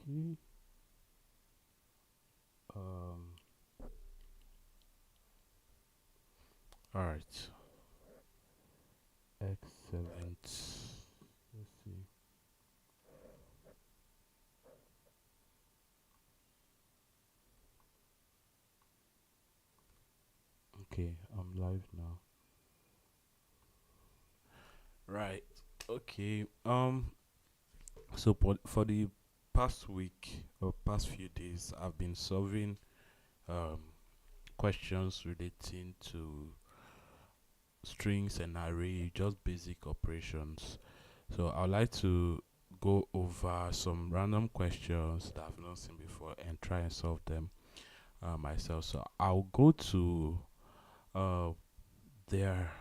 Okay. Um. All right. Excellent. Let's see. Okay, I'm live now. Right. Okay. So for the past week or past few days, I've been solving um questions relating to strings and array, just basic operations. So I'd like to go over some random questions that I've not seen before and try and solve them myself. So I'll go to uh, their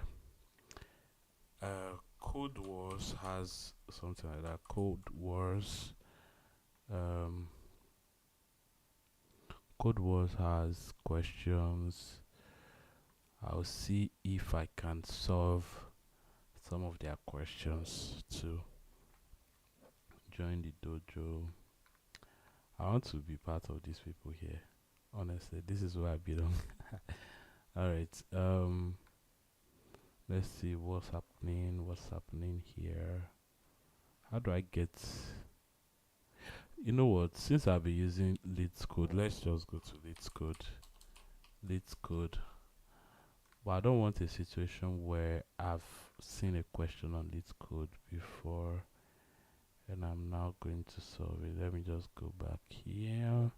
Code Wars has something like that. Um, Code Wars has questions. I'll see if I can solve some of their questions to join the dojo. I want to be part of these people here. Honestly, this is where I belong. All right. Let's see what's happening. What's happening here? How do I get? You know what? Since I've been using Leeds Code, let's just go to Leeds Code. Leeds Code. But I don't want a situation where I've seen a question on Leeds Code before and I'm now going to solve it. Let me just go back here.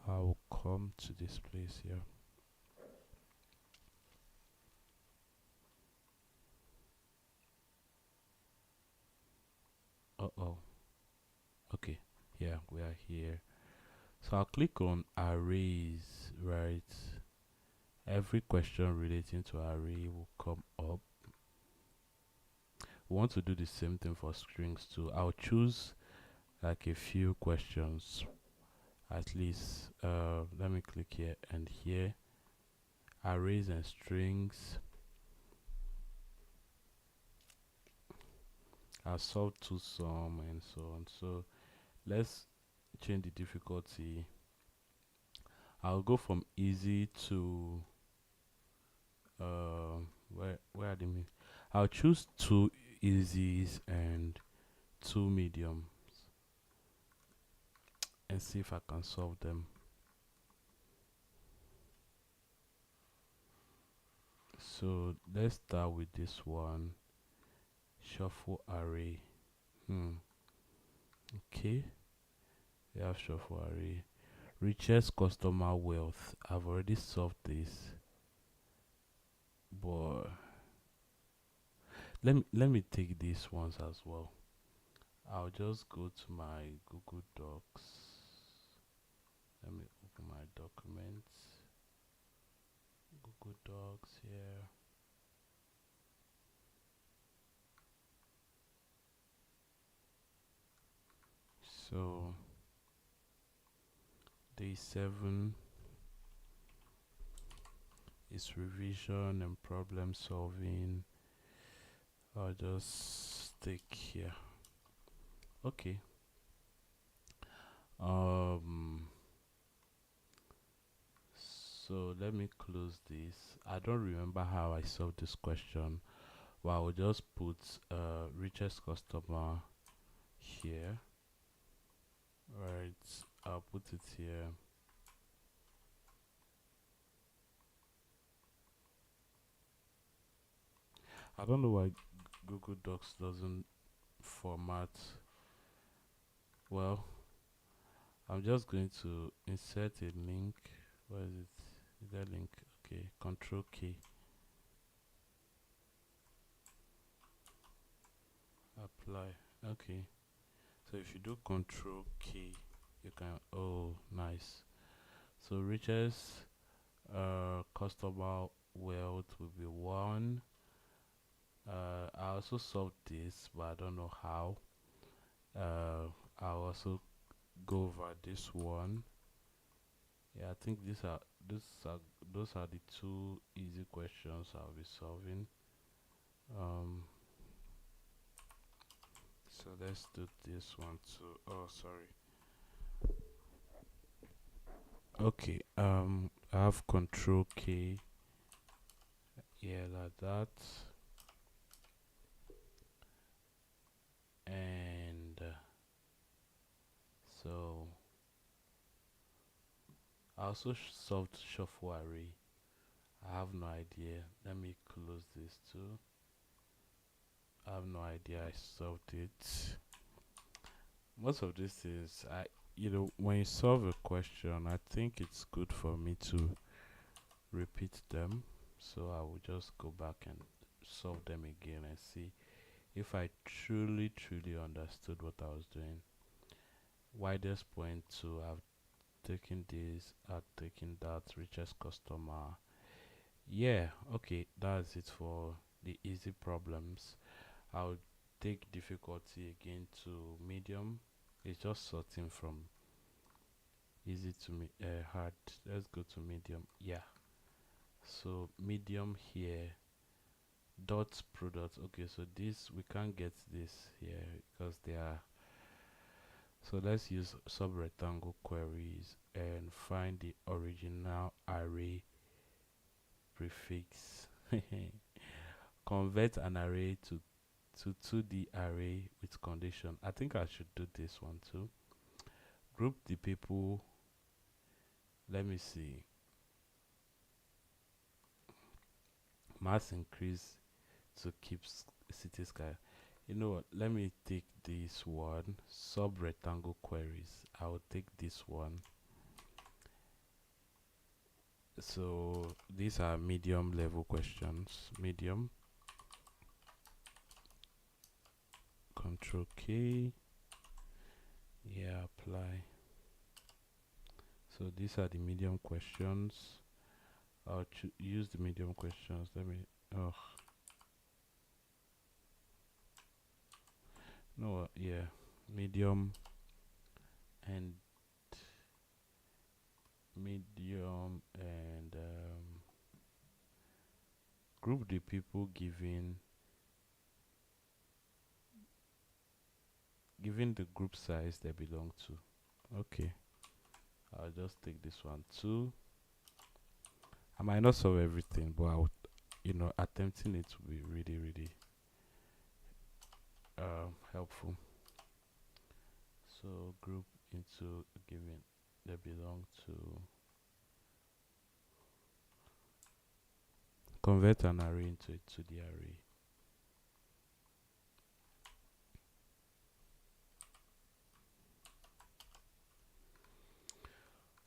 I will come to this place here. Uh oh. Okay. Yeah, we are here. So I'll click on arrays, right? Every question relating to array will come up. We want to do the same thing for strings too. I'll choose like a few questions at least. Let me click here and here. Arrays and strings. I'll solve to some and so on. So let's change the difficulty. I'll go from easy to where are the I'll choose two easies and two medium and see if I can solve them. So let's start with this one. Shuffle array. Okay. We have shuffle array. Richest customer wealth. I've already solved this. But let me take these ones as well. I'll just go to my Google Docs. Let me open my documents. Google Docs here. So day 7 is revision and problem solving. I'll just stick here. Okay. Um so let me close this. I don't remember how I solved this question. Well, I will just put richest customer here. Right. I'll put it here. I don't know why Google Docs doesn't format. Well, I'm just going to insert a link. Where is it? Is that link? Okay, Control K. Apply. Okay. So if you do Control K, you can. Oh, nice. So richest customer wealth will be 1. I also solved this, but I don't know how. I'll also go over this one. Yeah, I think those are the two easy questions I'll be solving. Um, so let's do this one too. Oh, sorry. Okay. I have Control K. Yeah, like that. And so I also solved shuffle array. I have no idea. Let me close this too. I have no idea. I solved it. Most of this is when you solve a question, I think it's good for me to repeat them. So I will just go back and solve them again and see if I truly understood what I was doing. Widest point to have taken this, I've taken that, richest customer. Yeah, okay, that's it for the easy problems. I'll take difficulty again to medium. It's just sorting from easy to hard. Let's go to medium. Yeah. So medium here. Dot product. Okay, so this we can't get this here because they are. So let's use subrectangle queries and find the original array prefix. Convert an array to 2D array with condition. I think I should do this one too. Group the people. Let me see. Mass increase to keep city sky. You know what? Let me take this one. Sub rectangle queries. I will take this one. So these are medium level questions. Medium. Control K. Yeah, apply. So these are the medium questions. I'll use the medium questions. Let me. Oh no. Yeah, medium and medium and group the people given the group size they belong to. Okay, I'll just take this one too. I might not solve everything, but attempting it will be really helpful. So group into given they belong to. Convert an array into a 2D array.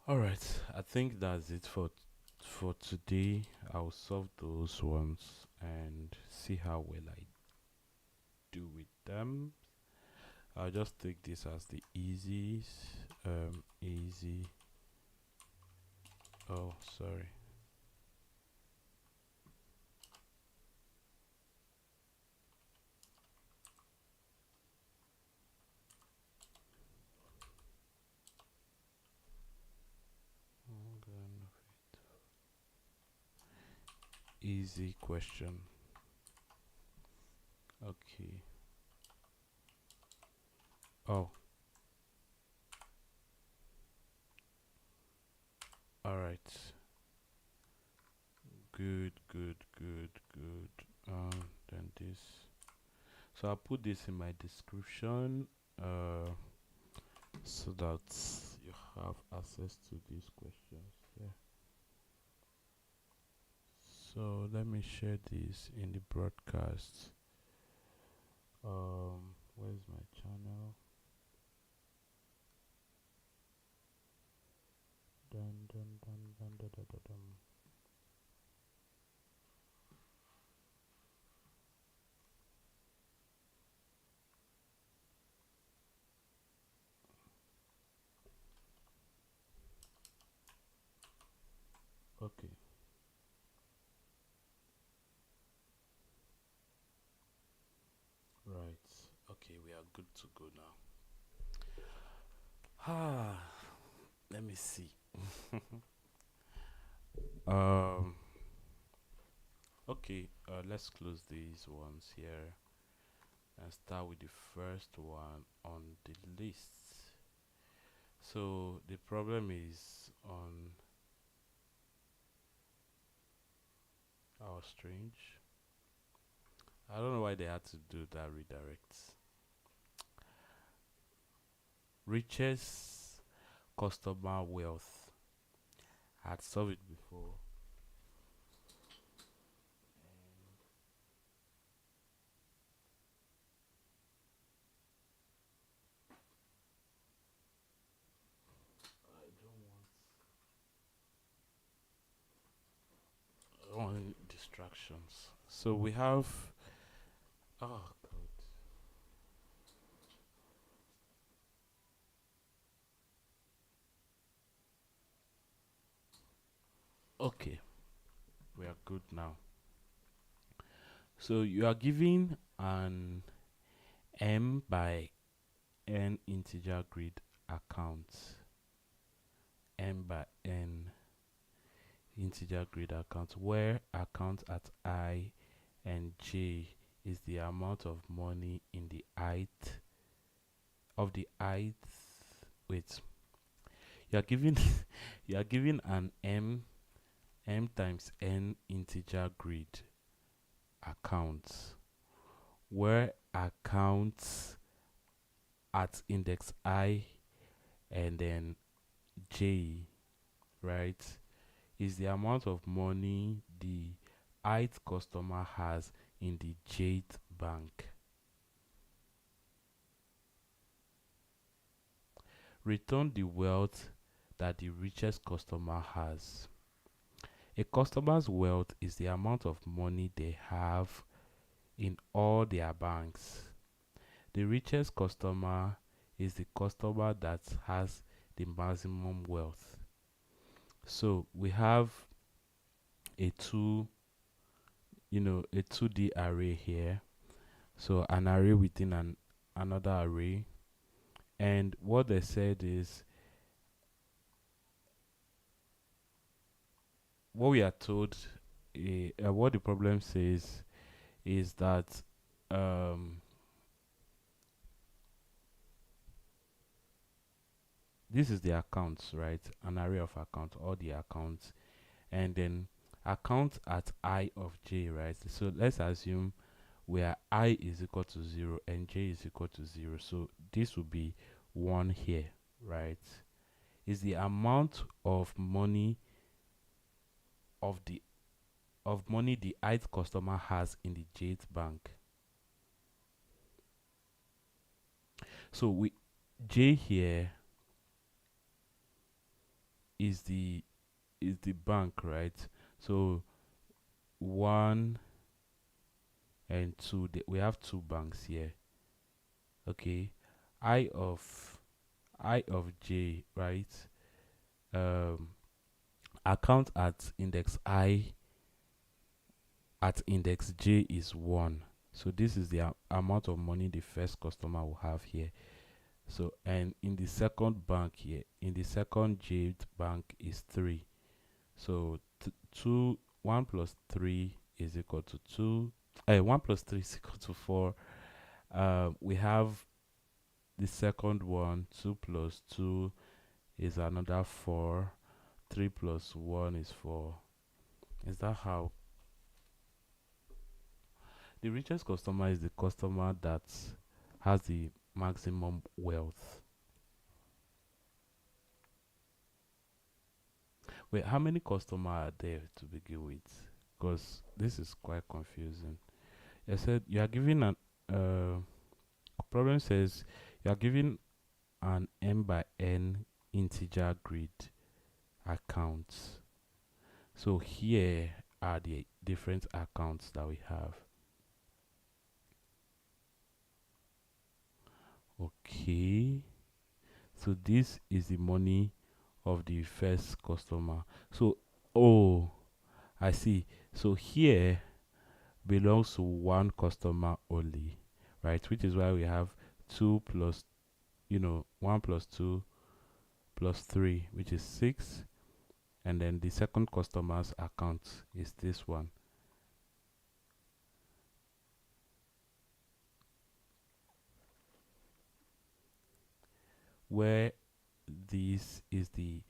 All right, I think that's it for today. I'll solve those ones and see how well I do with them. I'll just take this as the easy. Easy. Oh, sorry. Easy question. Okay. Oh, all right. Good. Then this. So I'll put this in my description. So that you have access to these questions. Yeah. So let me share this in the broadcast. Where's my channel? Dun. Okay. Right. Okay, we are good to go now. Ah, let me see. um. Okay. Let's close these ones here and start with the first one on the list. So the problem is on our strange. I don't know why they had to do that redirect. Richest customer wealth. I had solved it before. I don't want distractions. So we have. Oh God. Okay, we are good now. So you are given an m by n integer grid account. M by n integer grid account where account at I and j is the amount of money in the ith of the ith. Wait, you are given you are given an m times n integer grid account where accounts at index I and then j, right, is the amount of money the ith customer has in the jth bank. Return the wealth that the richest customer has. A customer's wealth is the amount of money they have in all their banks. The richest customer is the customer that has the maximum wealth. So we have a a 2D array here. So an array within another array. And what they said is, what we are told, what the problem says is that um, this is the accounts, right? An array of accounts, all the accounts, and then account at I of j, right? So let's assume where I is equal to 0 and j is equal to 0. So this will be 1 here, right? Is the amount of money of the ith customer has in the jth bank. So we j here is the bank, right? So 1 and 2, we have two banks here. Okay, i of j, right? um Account at index I at index j is 1. So this is the amount of money the first customer will have here. So, and in the second bank here, in the second jth bank is 3. So 1 plus 3 is equal to 2. 1 plus 3 is equal to 4. We have the second one. 2 plus 2 is another 4. 3 plus 1 is 4. Is that how? The richest customer is the customer that has the maximum wealth. Wait, how many customers are there to begin with? Because this is quite confusing. I said you are given an problem says you are given an m by n integer grid account. So here are the different accounts that we have. Okay, so this is the money of the first customer. So, oh, I see. So here belongs to one customer only, right? Which is why we have 2 plus, 1 plus 2 plus 3, which is 6. And then the second customer's account is this one. Where this is the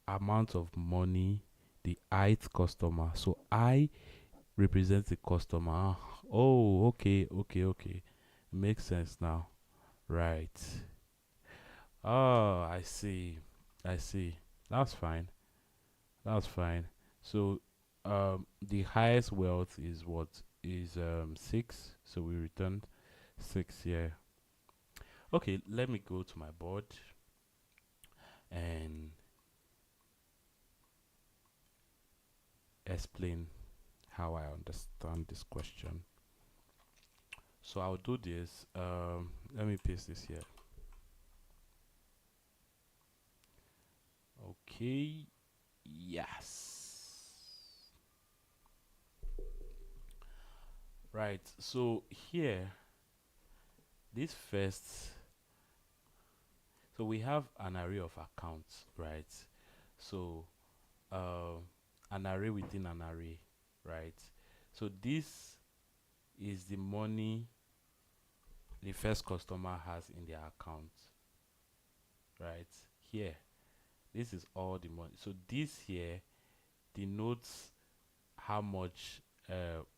amount of money the ith customer. So I represents the customer. Oh, okay, okay, okay. Makes sense now. Right. Oh, I see. I see. That's fine. That's fine. So, the highest wealth is what is 6. So we returned 6 here. Okay, let me go to my board and explain how I understand this question. So I'll do this. Let me paste this here. Okay. Yes. Right. So here, this first, so we have an array of accounts, right? So an array within an array, right? So this is the money the first customer has in their account, right? Here, this is all the money. So this here denotes how much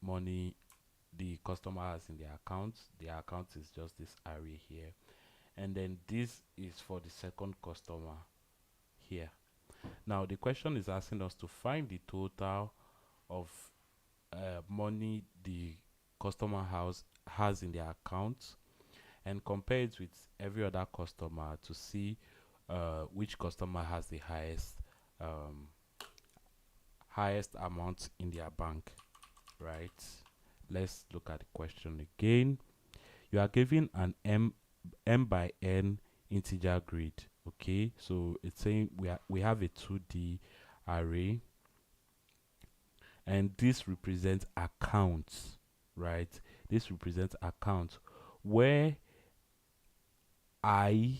money the customer has in their account. Their account is just this array here. And then this is for the second customer here. Now the question is asking us to find the total of money the customer has in their account and compare it with every other customer to see which customer has the um, highest amount in their bank, right? Let's look at the question again. You are given an m by n integer grid. Okay, so it's saying we have a 2D array, and this represents accounts, right? This represents accounts where I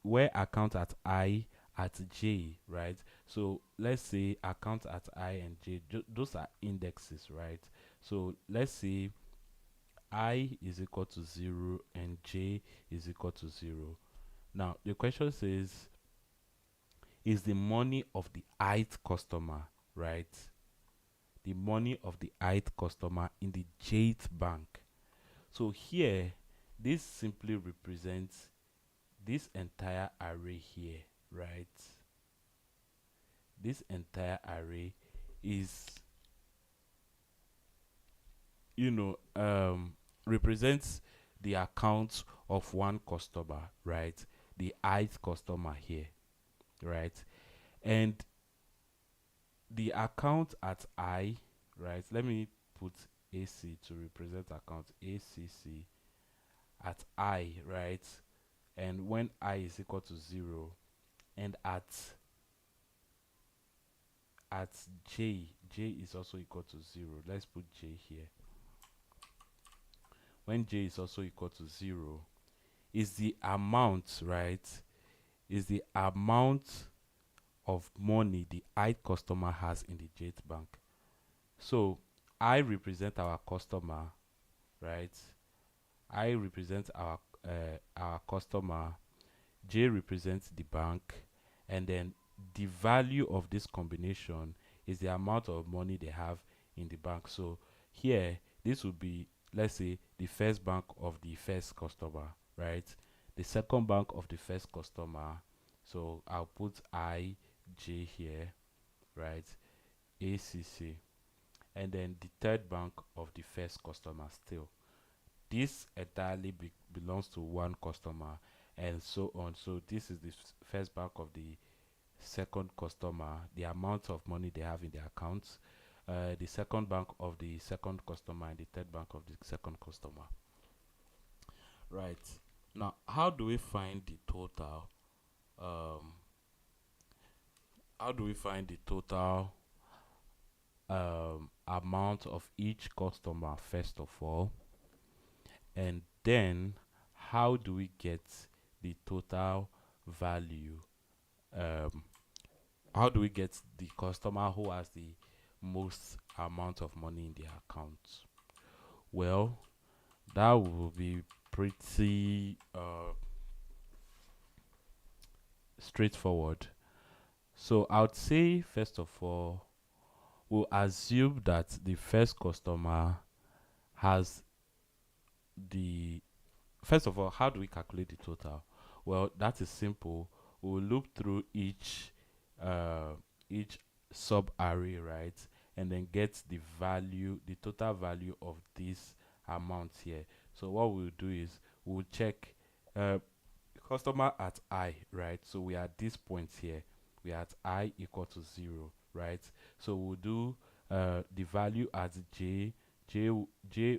where account at I at j, right? So let's say account at I and j, those are indexes, right? So let's say I is equal to 0 and j is equal to 0. Now the question says, is the money of the ith customer, right? The money of the ith customer in the jth bank. So here, this simply represents this entire array here, right? This entire array is, represents the account of one customer, right? The ith customer here, right? And the account at I, right? Let me put AC to represent account ACC at I, right? And when I is equal to 0, and at j is also equal to 0. Let's put j here. When j is also equal to 0, is the amount, right? Is the amount of money the I customer has in the jth bank. So I represent our customer, right? I represent our customer, j represents the bank, and then the value of this combination is the amount of money they have in the bank. So here, this would be, let's say, the first bank of the first customer, right? The second bank of the first customer. So I'll put I, J here, right? ACC. And then the third bank of the first customer still. This entirely belongs to one customer, and so on. So this is the first bank of the second customer, the amount of money they have in their accounts, the second bank of the second customer, and the third bank of the second customer. Right. Now, how do we find the total? Um, how do we find the total amount of each customer first of all? And then how do we get the total value? Um, how do we get the customer who has the most amount of money in their account? Well, that will be pretty straightforward. So I would say first of all, we'll assume that the first customer has the first of all, how do we calculate the total? Well, that is simple. We'll loop through uh, each sub array, right, and then get the value, the total value of this amount here. So what we'll do is we'll check uh, customer at I, right? So we are at this point here. We are at I equal to 0, right? So we'll do the value at j,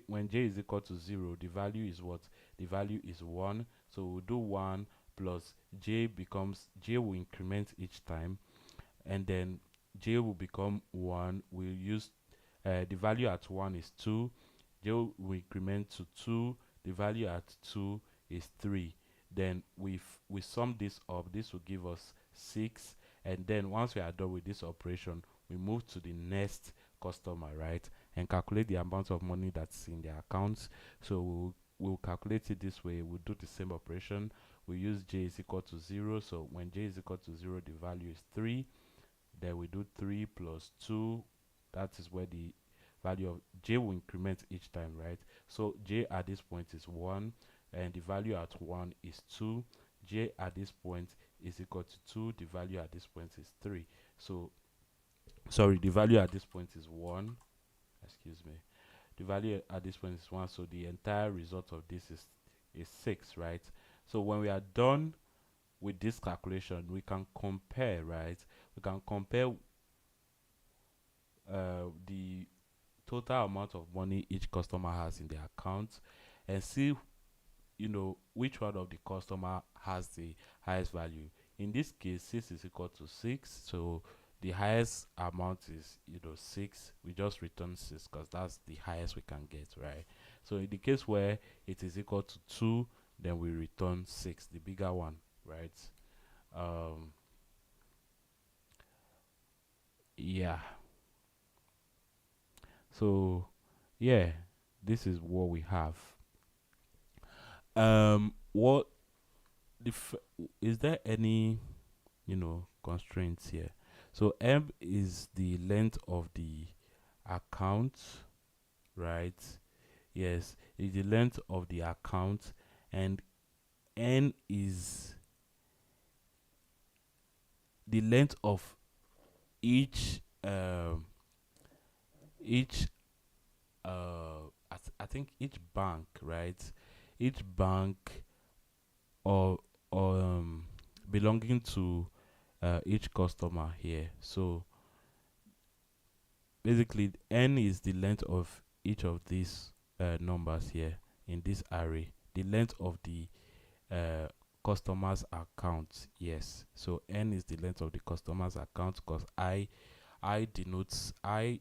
when j is equal to 0, the value is what? The value is 1. So we'll do 1 plus j will increment each time, and then j will become 1. We'll use the value at 1 is 2. j will increment to 2. The value at 2 is 3. Then we sum this up. This will give us 6. And then once we are done with this operation, we move to the next customer, right, and calculate the amount of money that's in their accounts. So we'll calculate it this way. We'll do the same operation. We use j is equal to 0. So when j is equal to 0, the value is 3. Then we do 3 plus 2. That is where the value of j will increment each time, right? So j at this point is 1, and the value at 1 is 2. J at this point is equal to 2. The value at this point is 3. So sorry, the value at this point is 1. Excuse me. The value at this point is 1. So the entire result of this is 6, right? So when we are done with this calculation, we can compare, right? We can compare the total amount of money each customer has in their account and see, which one of the customer has the highest value. In this case, 6 is equal to 6. So the highest amount is 6. We just return 6 because that's the highest we can get, right? So in the case where it is equal to 2, then we return 6, the bigger one, right? Yeah. So yeah, this is what we have. What the is there any constraints here? So m is the length of the account, right? Yes, is the length of the account, and n is the length of each each I think each bank, right? Each bank or belonging to each customer here. So basically, n is the length of each of these numbers here in this array. The length of the uh, customer's account. Yes. So n is the length of the customer's account because I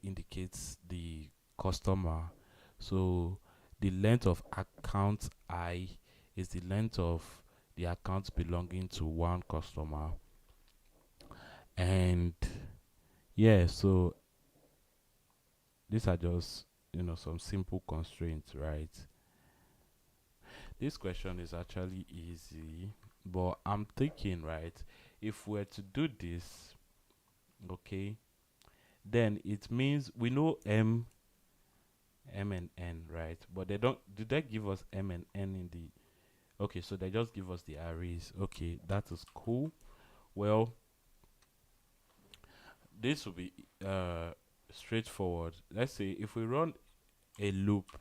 indicates the customer. So the length of account I is the length of the accounts belonging to one customer. And yeah, so these are just some simple constraints, right? This question is actually easy, but I'm thinking, right, if we're to do this, okay, then it means we know m and n, right? But they don't did they give us m and n in the okay, so they just give us the arrays. Okay, that is cool. Well, this will be straightforward. Let's say if we run a loop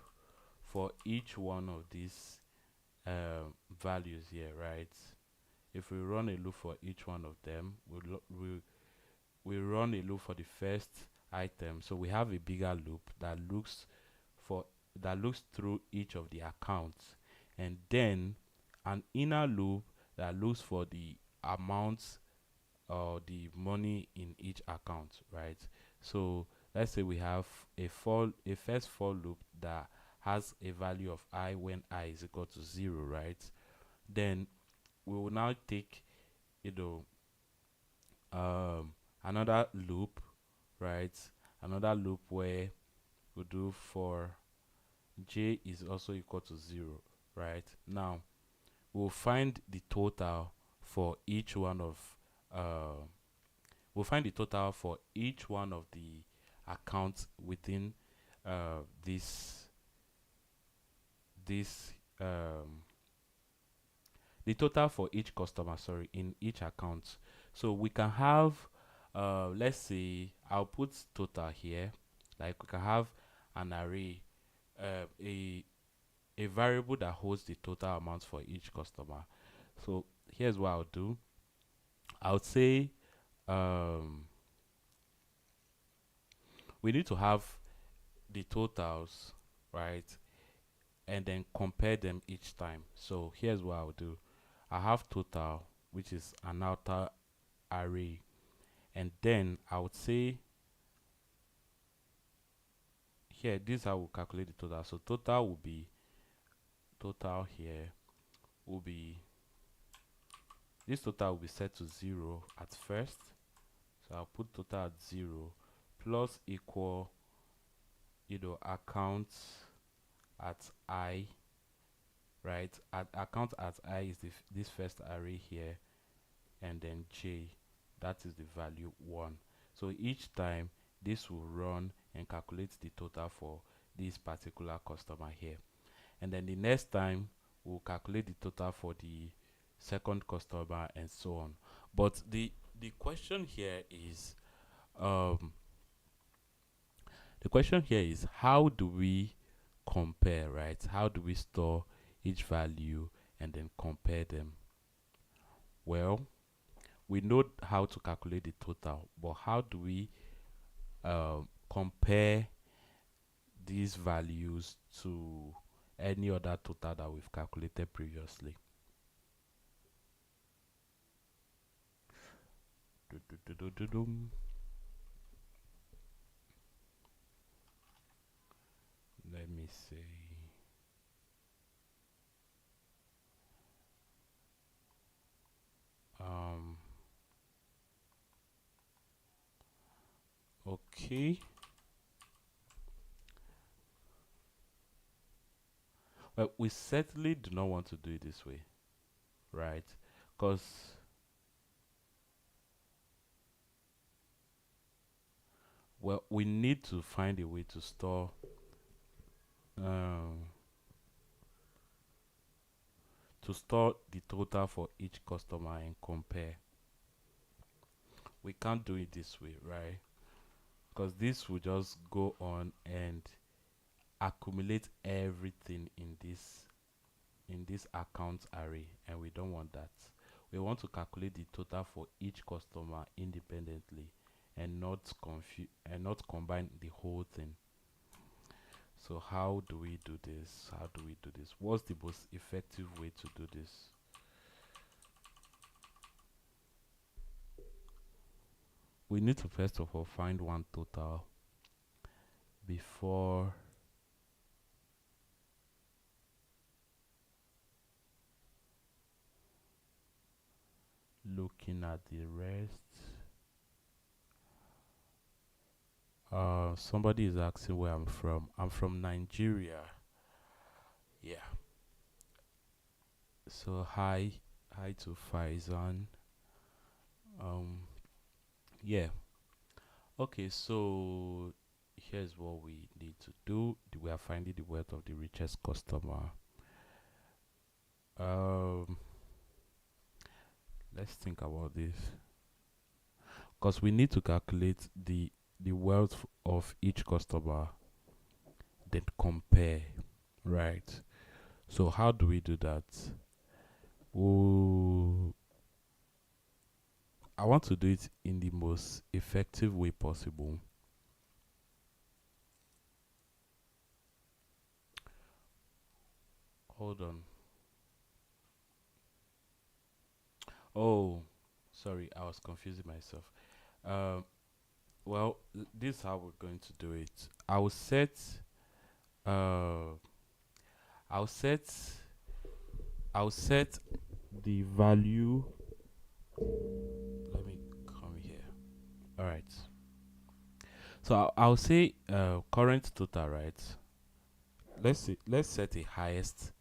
for each one of these values here, right? If we run a loop for each one of them, we run a loop for the first item. So we have a bigger loop for that looks through each of the accounts, and then an inner loop that looks for the amounts or the money in each account, right? So let's say we have a first for loop that has a value of I when I is equal to 0, right? Then we will now take you know another loop, right? Another loop where we do for j is also equal to 0, right? Now we'll find the total for each one of uh, we'll find the total for each one of the accounts within this this the total for each customer, sorry, in each account. So we can have let's say I'll put total here. Like we can have an array, a variable that holds the total amount for each customer. So here's what I'll do. I'll say um, we need to have the totals, right? And then compare them each time. So here's what I'll do. I have total, which is an outer array, and then I would say here this I will calculate the total. So total will be total here will be this total will be set to 0 at first. So I'll put total at 0 plus equal accounts at I, right? At account at I is this first array here, and then j, that is the value 1. So each time this will run and calculate the total for this particular customer here, and then the next time we'll calculate the total for the second customer, and so on. But the question here is um the question here is, how do we compare, right? How do we store each value and then compare them? Well, we know how to calculate the total, but how do we compare these values to any other total that we've calculated previously? Du-du-du-du-du-dum. Let me see. Okay. Well, we certainly do not want to do it this way, right? Because well, we need to find a way to store um, the total for each customer and compare. We can't do it this way, right? Because this will just go on and accumulate everything in this account array, and we don't want that. We want to calculate the total for each customer independently and not combine the whole thing. So how do we do this? What's the most effective way to do this? We need to first of all find one total before looking at the rest. Somebody is asking where I'm from. I'm from Nigeria. Yeah. So hi to Faizan. Yeah. Okay, so here's what we need to do. We are finding the wealth of the richest customer. Let's think about this, because we need to calculate the wealth of each customer, then compare, right? So how do we do that? Ooh, I want to do it in the most effective way possible. Hold on. Oh, sorry, I was confusing myself. Um, well, this is how we're going to do it. Uh, I'll set, I'll set the value. Let me come here. All right. So I'll say current total, right? Let's set a highest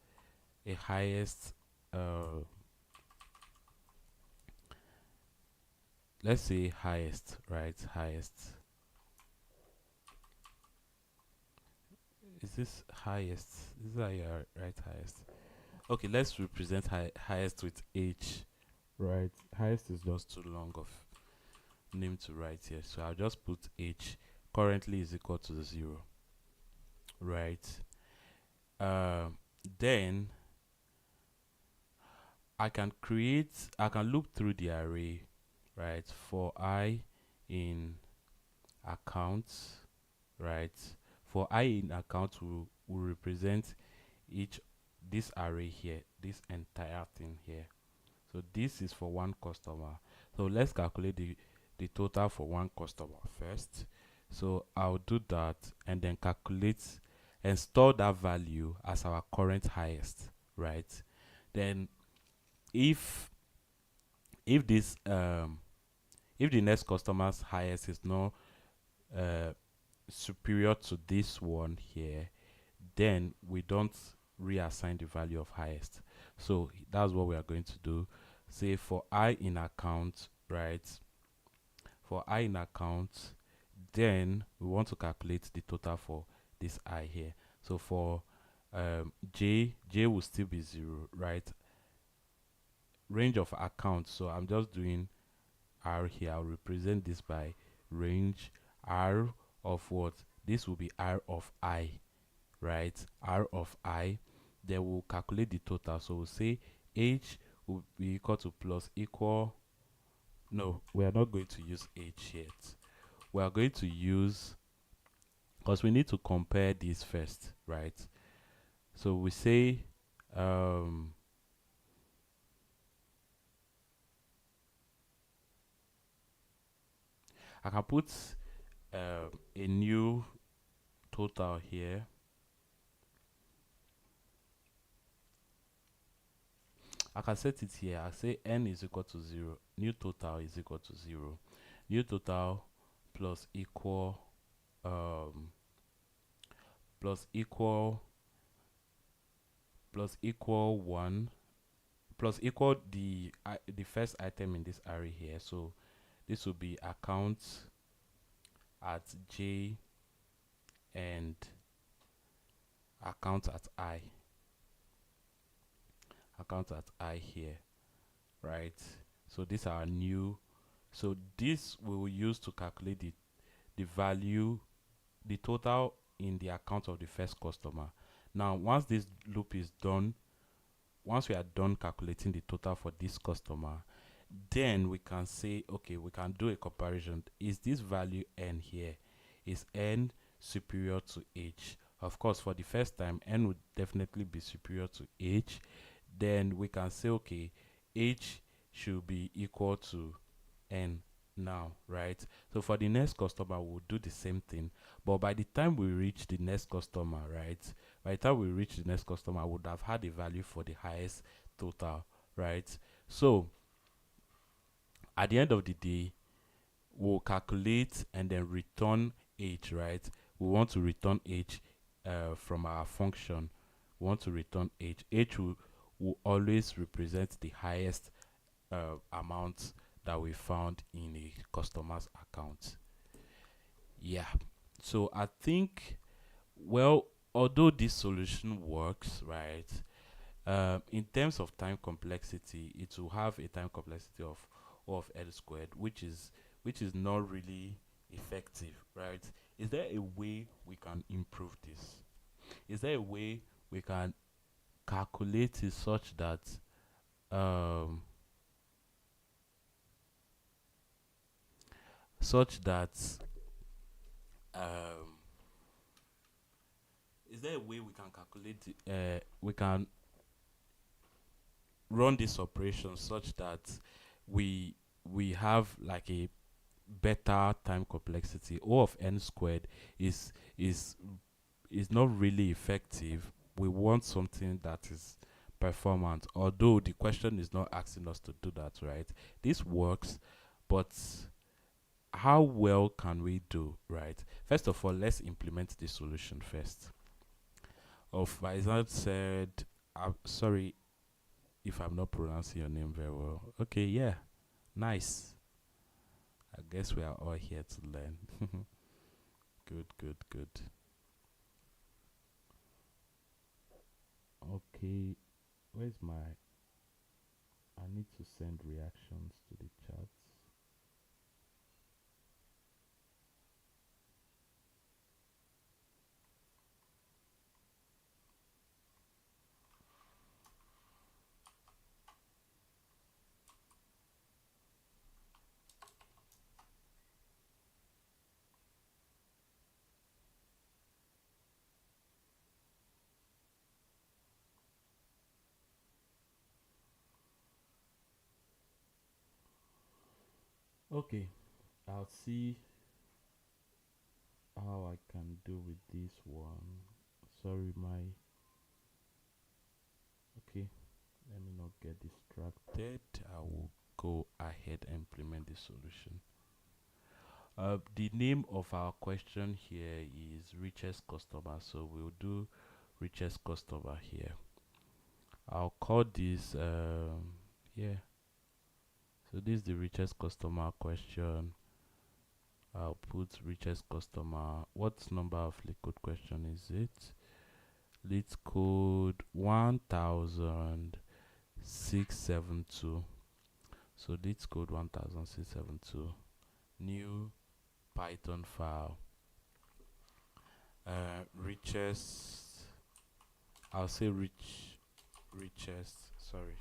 uh let's say highest, right? Highest. Is this highest? Is that your right highest? Okay, let's represent highest with H, right? Highest is just too long of name to write here, so I'll just put H currently is equal to 0, right? Um, then I can look through the array, right? For I in accounts, right? For I in account will represent each this array here, this entire thing here. So this is for one customer. So let's calculate the total for one customer first. So I'll do that and then calculate and store that value as our current highest, right? Then if if this if the next customer's highest is not uh, superior to this one here, then we don't reassign the value of highest. So that's what we are going to do. Say for I in account, right? For I in account, then we want to calculate the total for this I here. So for J will still be 0, right? Range of account. So I'm just doing R here. I'll represent this by range R of what? This will be R of I, right? R of I. Then we'll calculate the total. So we'll say H will be equal to plus equal. No, we are not going to use H yet. We are going to use, because we need to compare these first, right? So we say um I can put a new total here. I can set it here. I say n is equal to 0. New total is equal to 0. New total plus equal um plus equal plus equal 1 plus equal the first item in this array here. So this will be account at J and account at I. Account at I here, right? So these are new. So this we will use to calculate the value, the total in the account of the first customer. Now once this loop is done, once we are done calculating the total for this customer, then we can say, okay, we can do a comparison. Is this value n here, is n superior to h? Of course, for the first time, n would definitely be superior to h. Then we can say, okay, h should be equal to n now, right? So for the next customer, we'll do the same thing. But by the time we reach the next customer, right? By the time we reach the next customer, I would have had a value for the highest total, right? So at the end of the day, we'll calculate and then return h, right? We want to return h from our function. We want to return h. H will always represent the highest amount that we found in a customer's account. Yeah. So I think, well, although this solution works, right? In terms of time complexity, it will have a time complexity of O of L squared, which is not really effective, right? Is there a way we can improve this? Is there a way we can calculate it um such that um is there a way we can calculate we can run this operation such that we have like a better time complexity? O of n squared is is not really effective. We want something that is performant, although the question is not asking us to do that, right? This works, but how well can we do, right? First of all, let's implement the solution first. Faisal said, I'm sorry if I'm not pronouncing your name very well. Okay, yeah, nice. I guess we are all here to learn. Good, good, good. Okay, where's my? I need to send reactions to the chats. Okay, I'll see how I can do with this one. Sorry, my. Okay, let me not get distracted. I will go ahead and implement the solution. The name of our question here is richest customer, so we'll do richest customer here. I'll call this yeah. So this is the richest customer question. I'll put richest customer. What number of liquid question is it? Let's code 1672. So let's code 1672. New Python file. Richest. I'll say richest. Sorry.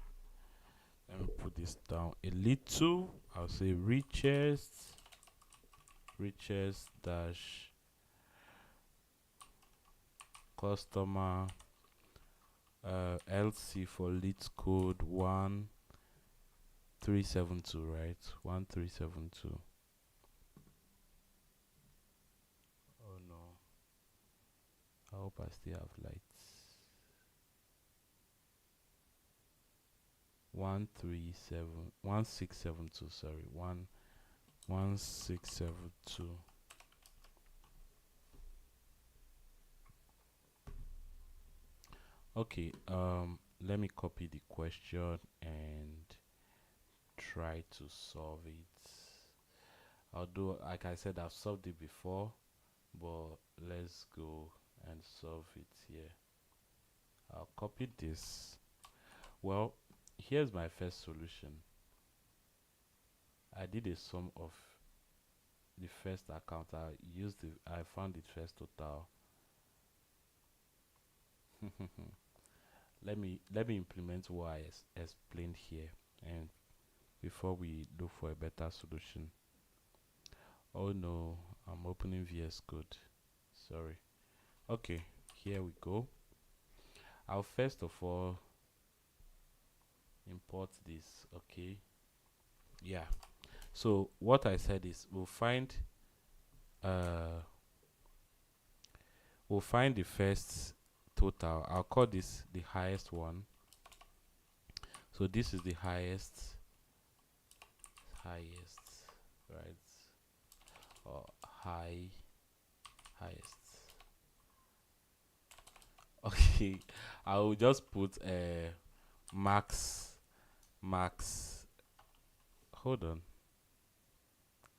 Let me put this down a little. I'll say richest dash customer LC for leads code 1372, right? 1372. Oh no. I hope I still have lights. 1672, sorry. 1672. Okay, let me copy the question and try to solve it. Although, like I said, I've solved it before, but let's go and solve it here. I'll copy this. Well, here's my first solution. I did a sum of the first account. I found the first total. Let me implement what I explained here, and before we look for a better solution. Oh no, I'm opening VS Code. Sorry. Okay, here we go. I'll first of all import this. Okay. Yeah. So what I said is uh we'll find the first total. I'll call this the highest one. So this is the highest, right? Or highest. Okay, I will just put max. Hold on,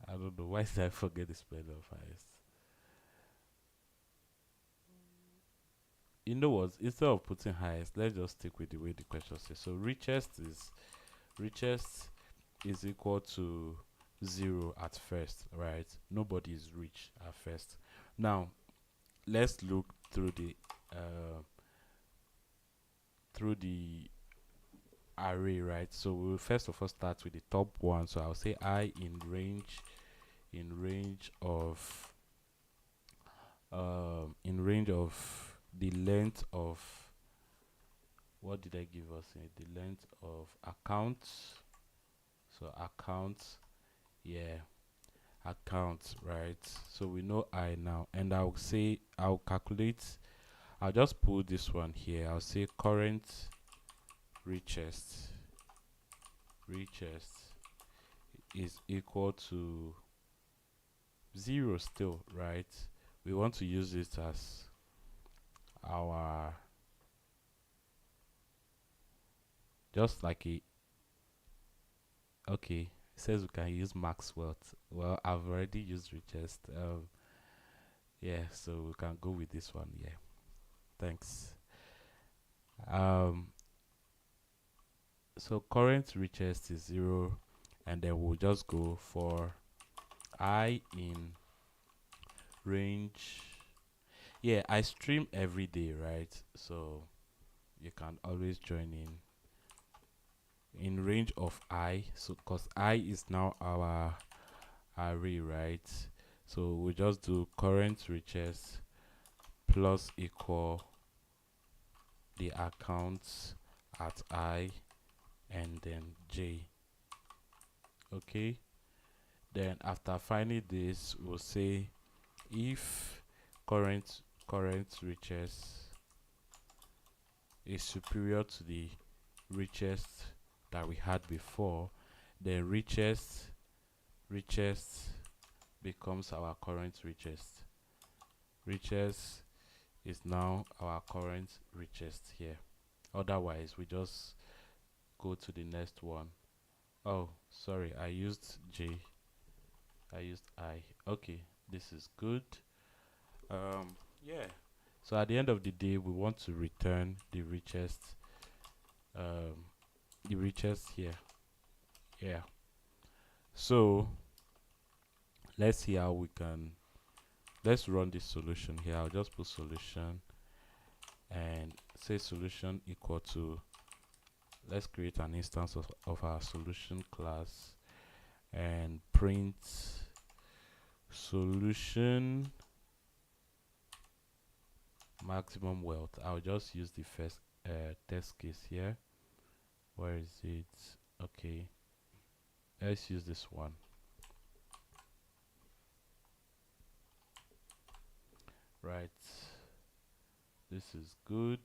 I don't know why did I forget the spelling of highest. You know what? Instead of putting highest, let's just stick with the way the question says. So richest is equal to 0 at first, right? Nobody is rich at first. Now let's look through the array, right? So we'll first of all start with the top one. So I'll say I in range of the length of, what did I give us here? The length of accounts. So accounts, yeah, accounts, right? So we know I now, and I'll calculate. I'll just put this one here. I'll say current richest is equal to 0 still, right? We want to use it as our, just like a, okay, says we can use Maxwell. Well, I've already used richest. Yeah, so we can go with this one. Yeah, thanks. Um, so current richest is 0, and then we'll just go for I in range. Yeah, I stream every day, right? So you can always join in range of I. So because I is now our array, right? So we just do current richest plus equal the accounts at I and then J. Okay. Then after finding this, we'll say if current richest is superior to the richest that we had before, then richest becomes our current richest. Richest is now our current richest here. Otherwise, we just go to the next one. Oh, sorry, I used J. I used I. Okay, this is good. Yeah. So at the end of the day, we want to return um, the richest here. Yeah. So let's see how we can. Let's run this solution here. I'll just put solution and say solution equal to. Let's create an instance of our solution class and print solution maximum wealth. I'll just use the first test case here. Where is it? Okay, let's use this one. Right, this is good.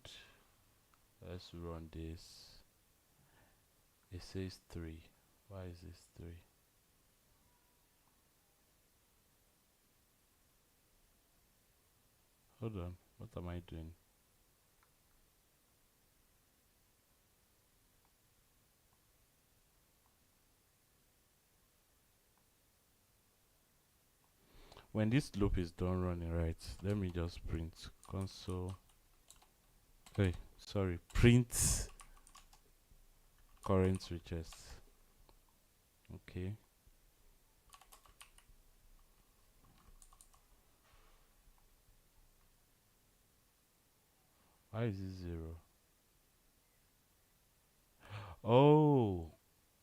Let's run this. It says 3. Why is this 3? Hold on, what am I doing? When this loop is done running, right, let me just print console. Hey, sorry, print current richest. Okay. Why is it 0? Oh,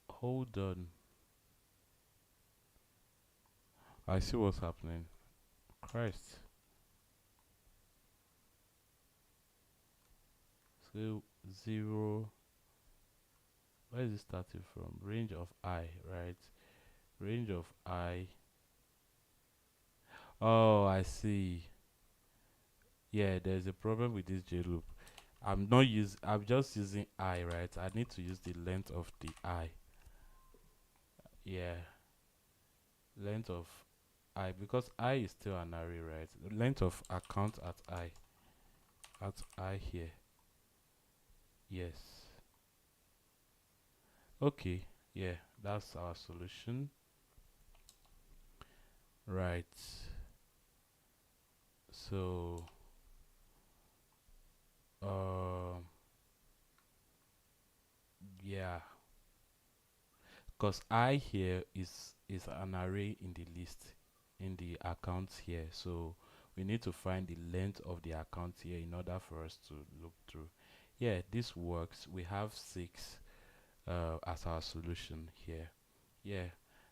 hold on. I see what's happening. Christ. So 0. Where is it starting from? Range of I, right? Range of I. Oh, I see. Yeah, there's a problem with this J loop. I'm just using I, right? I need to use the length of the I. Yeah. Length of I, because I is still an array, right? The length of account at I here. Yes. Okay. Yeah, that's our solution. Right. So yeah, because I here is an array in the list in the accounts here, so we need to find the length of the account here in order for us to look through. Yeah, this works. We have 6 as our solution here. Yeah,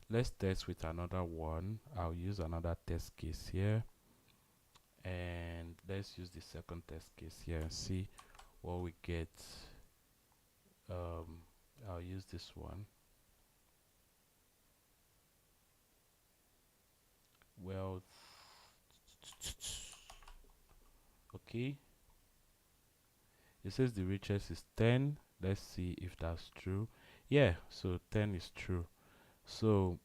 let's test with another one. I'll use another test case here, and let's use the second test case here and see what we get. um I'll use this one. Well, okay, it says the richest is 10. Let's see if that's true. Yeah, so 10 is true. So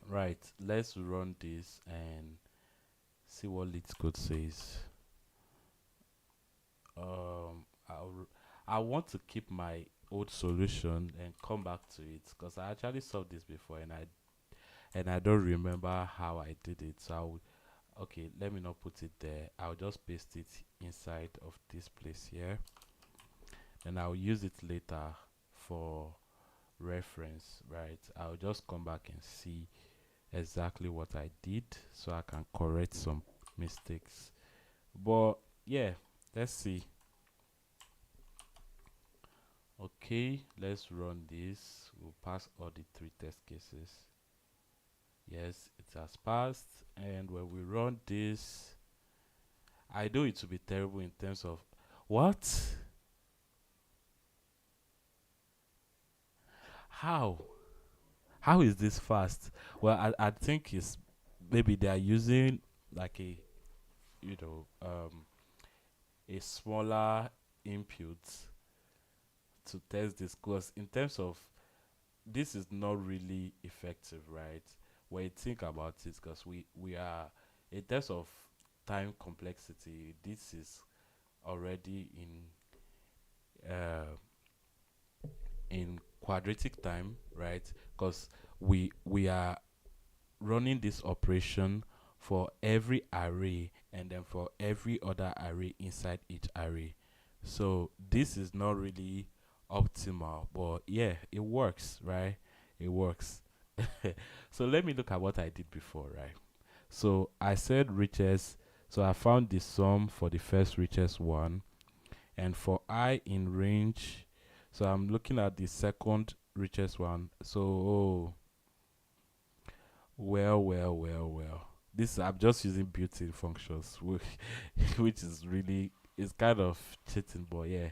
right, let's run this and see what leads code says. um I'll, I want to keep my old solution and come back to it, because I actually solved this before, and I don't remember how I did it. So okay, let me not put it there. I'll just paste it inside of this place here, and I'll use it later for reference, right? I'll just come back and see exactly what I did so I can correct some mistakes. But yeah, let's see. Okay, let's run this. We'll pass all the three test cases. Yes, it has passed. And when we run this, I know it will be terrible in terms of what? How? How is this fast? Well, I think it's maybe they are using like you know um a smaller input to test this, because in terms of this is not really effective, right? When you think about it, because we are in terms of time complexity, this is already uh in quadratic time, right? Because we are running this operation for every array and then for every other array inside each array. So this is not really optimal, but yeah, it works, right? It works. So let me look at what I did before, right? So I said richest, so I found the sum for the first richest one, and for I in range, so I'm looking at the second richest one. So oh, well. This I'm just using built-in functions, which is really it's kind of cheating, but yeah,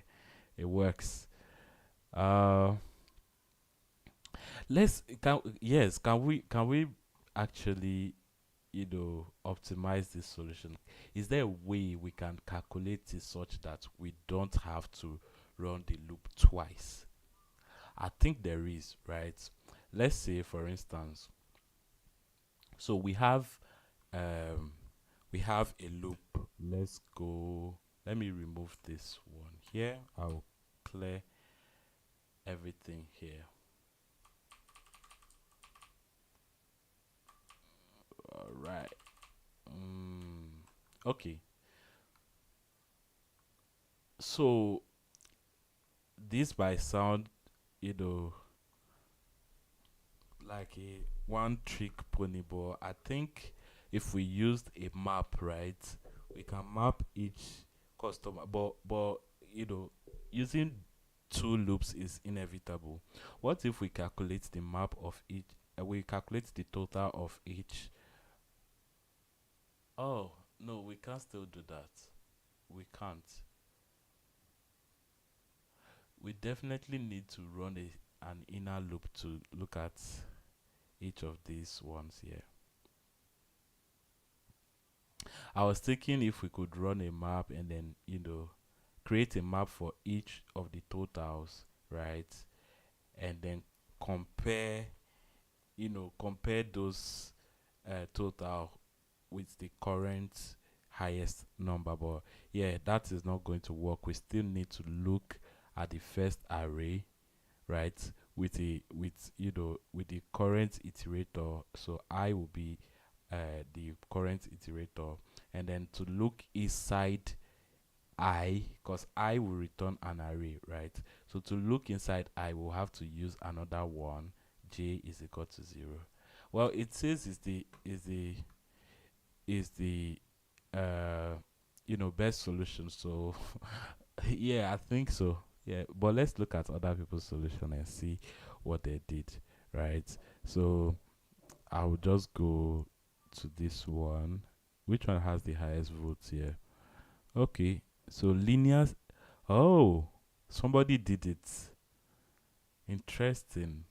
it works. Uh, let's can yes, can we actually optimize this solution? Is there a way we can calculate it such that we don't have to run the loop twice? I think there is, right? Let's say for instance, so um we have a loop. Let's go. Let me remove this one here. I'll clear everything here. All right. Okay. So this might sound, you know, like a one trick pony, but I think if we used a map, right, we can map each customer. But using two loops is inevitable. What if we calculate the map of each? We calculate the total of each. Oh no, we can't still do that. We can't. We definitely need to run an inner loop to look at each of these ones here. I was thinking if we could run a map and then, create a map for each of the totals, right? And then compare, compare those total with the current highest number. But yeah, that is not going to work. We still need to look at the first array, right? With the current iterator. So I will be the current iterator, and then to look inside I, because I will return an array, right? So to look inside I will have to use another one. J is equal to 0. Well, it says is the best solution. So yeah, I think so. Yeah, but let's look at other people's solution and see what they did, right? So I will just go to this one. Which one has the highest votes here? Okay, so linear. Oh, somebody did it. Interesting.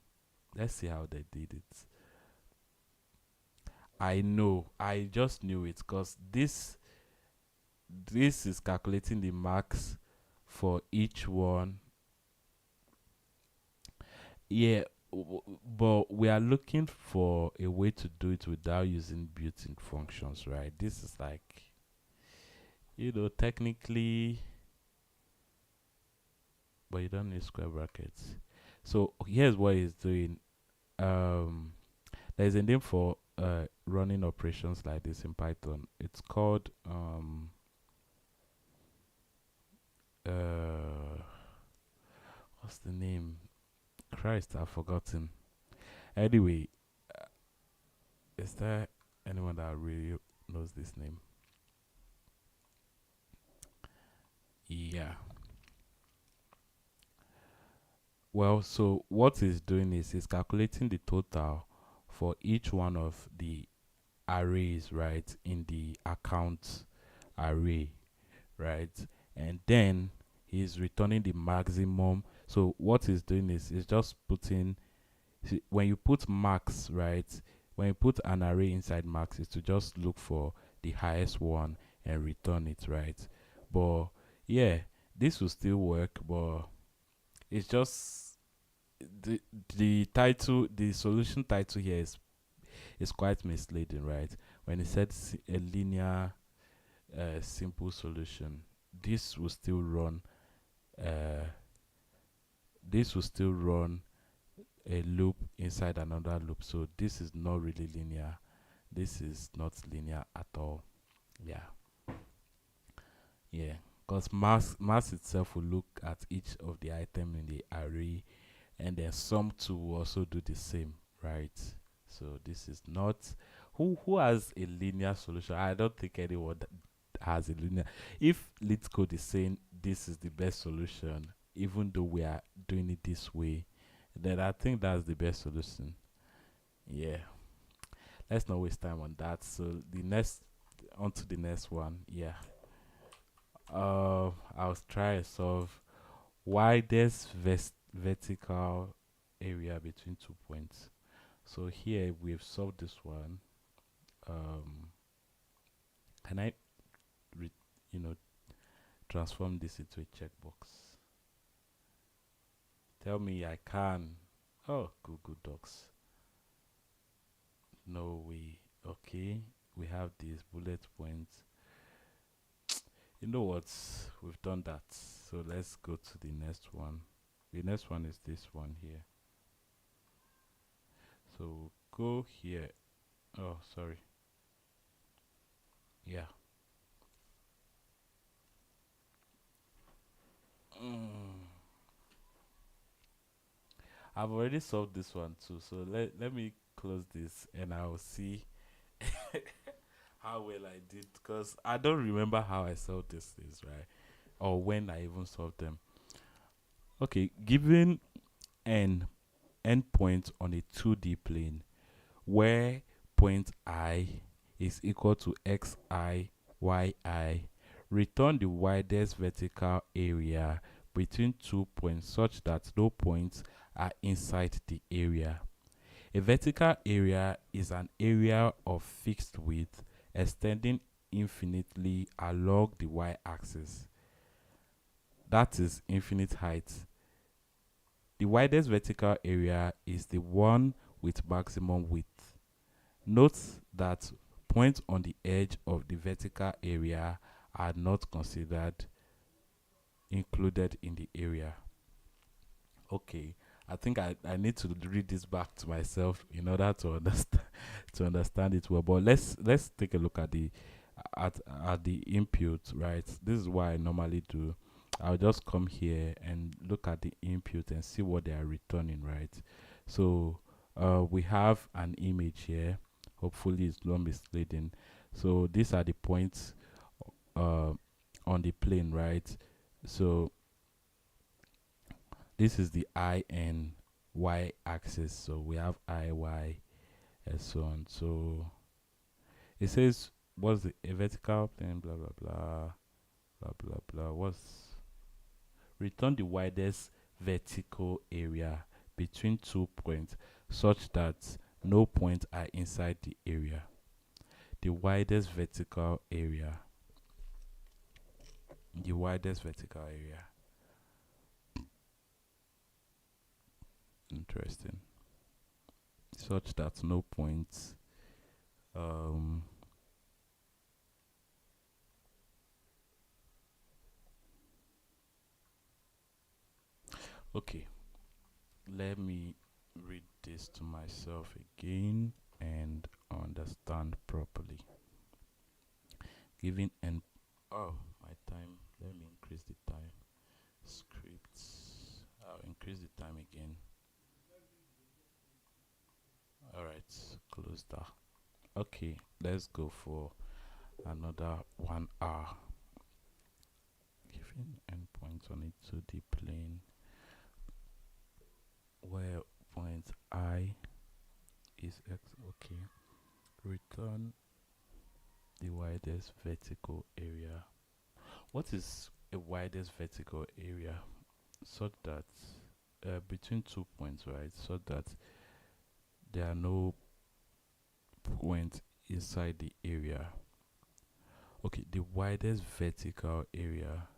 Let's see how they did it. I know. I just knew it because this is calculating the marks for each one. Yeah, but we are looking for a way to do it without using built-in functions, right? This is technically, but you don't need square brackets. So here's what it's doing. Um, there's a name for running operations like this in Python. It's called uh what's the name? Christ, I've forgotten. Anyway, is there anyone that really knows this name? Yeah. Well, so what it's doing is it's calculating the total for each one of the arrays, right, in the account array, right? And then he's returning the maximum. So what he's doing is he's just putting, when you put max, right? When you put an array inside max, is to just look for the highest one and return it, right? But yeah, this will still work, but it's just the the solution title here is quite misleading, right? When it said a linear simple solution, this will still run uh, this will still run a loop inside another loop. So this is not really linear. This is not linear at all. Yeah, yeah. Because mass itself will look at each of the item in the array, and then sum two will also do the same, right? So this is not who has a linear solution. I don't think anyone has a linear. If lead code is saying this is the best solution, even though we are doing it this way, then I think that's the best solution. Yeah. Let's not waste time on that. So the next, on to the next one. Yeah. I'll try and solve widest vertical area between 2 points. So here we've solved this one. Um, can I, re- you know, transform this into a checkbox? Tell me I can. Oh, Google Docs. No way. Okay, we have these bullet points. You know what? We've done that. So let's go to the next one. The next one is this one here. So go here. Oh, sorry. Yeah. Mm. I've already solved this one too. So let me close this and I'll see how well I did, because I don't remember how I solved these things, right? Or when I even solved them. Okay, given an endpoint on a 2D plane where point I is equal to xi, yi, return the widest vertical area between 2 points such that no points are inside the area. A vertical area is an area of fixed width extending infinitely along the y-axis. That is infinite height. The widest vertical area is the one with maximum width. Note that points on the edge of the vertical area are not considered included in the area. Okay, I think I need to read this back to myself in order to understand to understand it well. But let's take a look at the input, right? This is what I normally do. I'll just come here and look at the input and see what they are returning, right? So we have an image here. Hopefully it's not misleading. So these are the points uh, on the plane, right? So this is the I and Y axis. So we have I, Y, and so on. So it says what's a vertical plane, blah blah blah, blah blah blah. What's return the widest vertical area between 2 points such that no points are inside the area. The widest vertical area. The widest vertical area. Interesting. Such that no points um Okay, let me read this to myself again and understand properly. Giving and oh, my time. Let me increase the time. Scripts. I'll increase the time again. All right, close that. Okay, let's go for another 1 hour. Giving endpoints on a 2D plane where point I is x. Okay, return the widest vertical area. What is a widest vertical area? So that between 2 points, right? So that there are no points inside the area. Okay, the widest vertical area.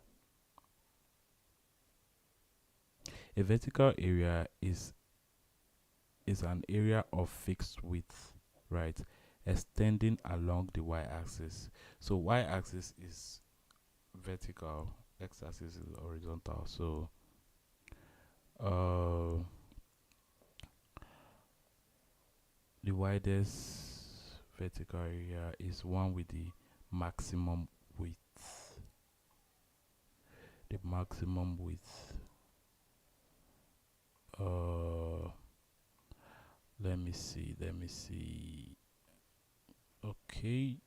A vertical area is an area of fixed width, right? Extending along the y-axis. So y-axis is vertical, x-axis is horizontal. So the widest vertical area is one with the maximum width. The maximum width. Let me see. Let me see. Okay,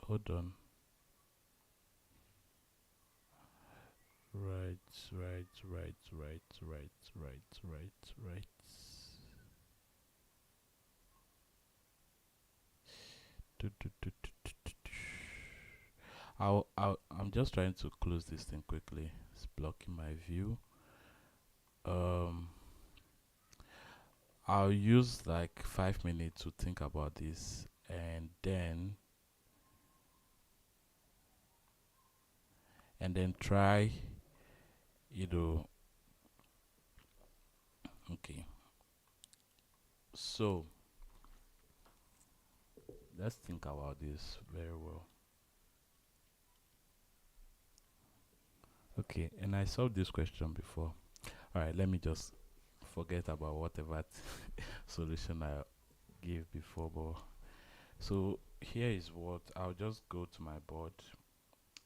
hold on. Right, right, right, right, right, right, right, right. I'm just trying to close this thing quickly. It's blocking my view. Um, I'll use like 5 minutes to think about this, and then try, you know. Okay, so let's think about this very well. Okay, and I solved this question before. All right, let me just forget about whatever solution I gave before. But so here is what I'll just go to my board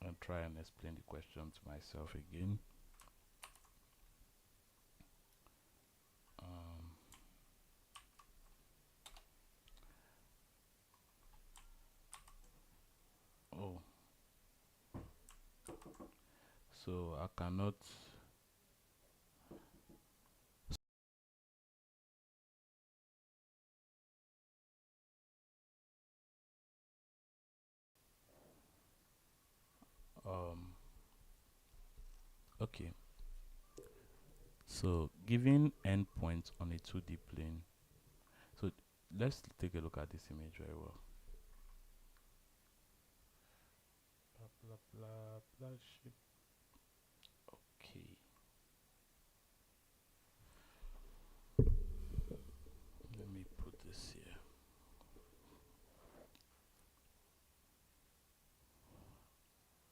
and try and explain the question to myself again. Oh, so I cannot. Um, okay, so given endpoints on a 2D plane. So let's take a look at this image very well. Blah blah blah blah ship. Okay. Let me put this here.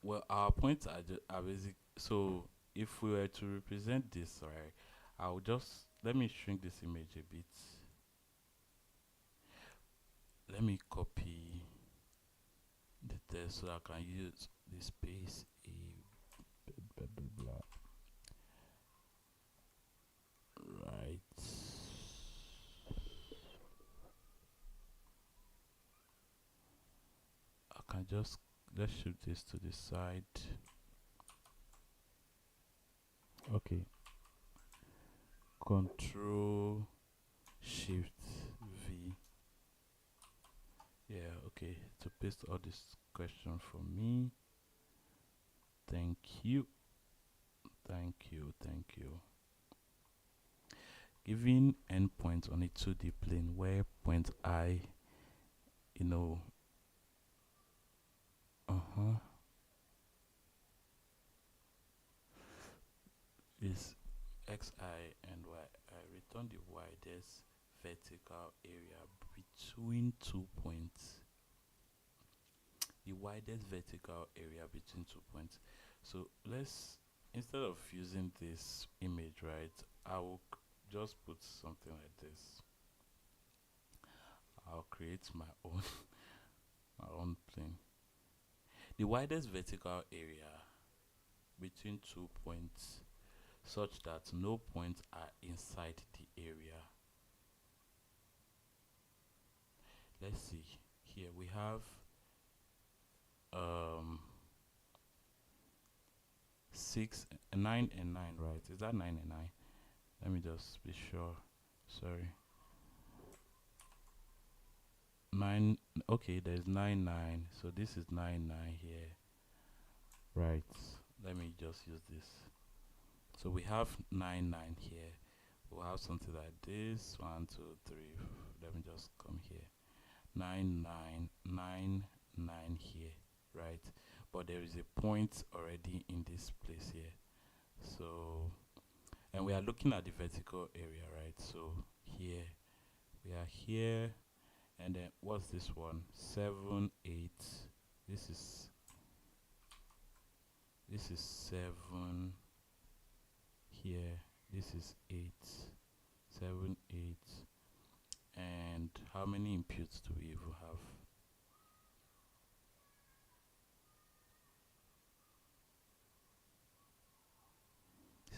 Well, our points are basic. So if we were to represent this, right, I'll just let me shrink this image a bit. Let me copy the text so I can use the space a blah blah blah. Right. I can just let's shift this to the side. Okay. Control Shift V. Yeah, okay. To paste all this question for me. Thank you. Thank you. Thank you. Giving endpoints on a 2D plane where point I, you know, is xi and y. I return the widest vertical area between 2 points. The widest vertical area between 2 points. So let's instead of using this image, right, I will just put something like this. I'll create my own my own plane. The widest vertical area between 2 points such that no points are inside the area. Let's see. Here we have um 6 9 and 9, right? Is that 9 and 9? Let me just be sure. Sorry. 9. Okay, there's 9 9, so this is 9 9 here, right? Let me just use this. So we have 9 9 here. We'll have something like this. 1 2 3. Let me just come here. 9 9 9 9 here, right? But there is a point already in this place here. So, and we are looking at the vertical area, right? So here we are here, and then what's this one? 7 8. This is 7 here. This is 8. 7 8. And how many inputs do we even have?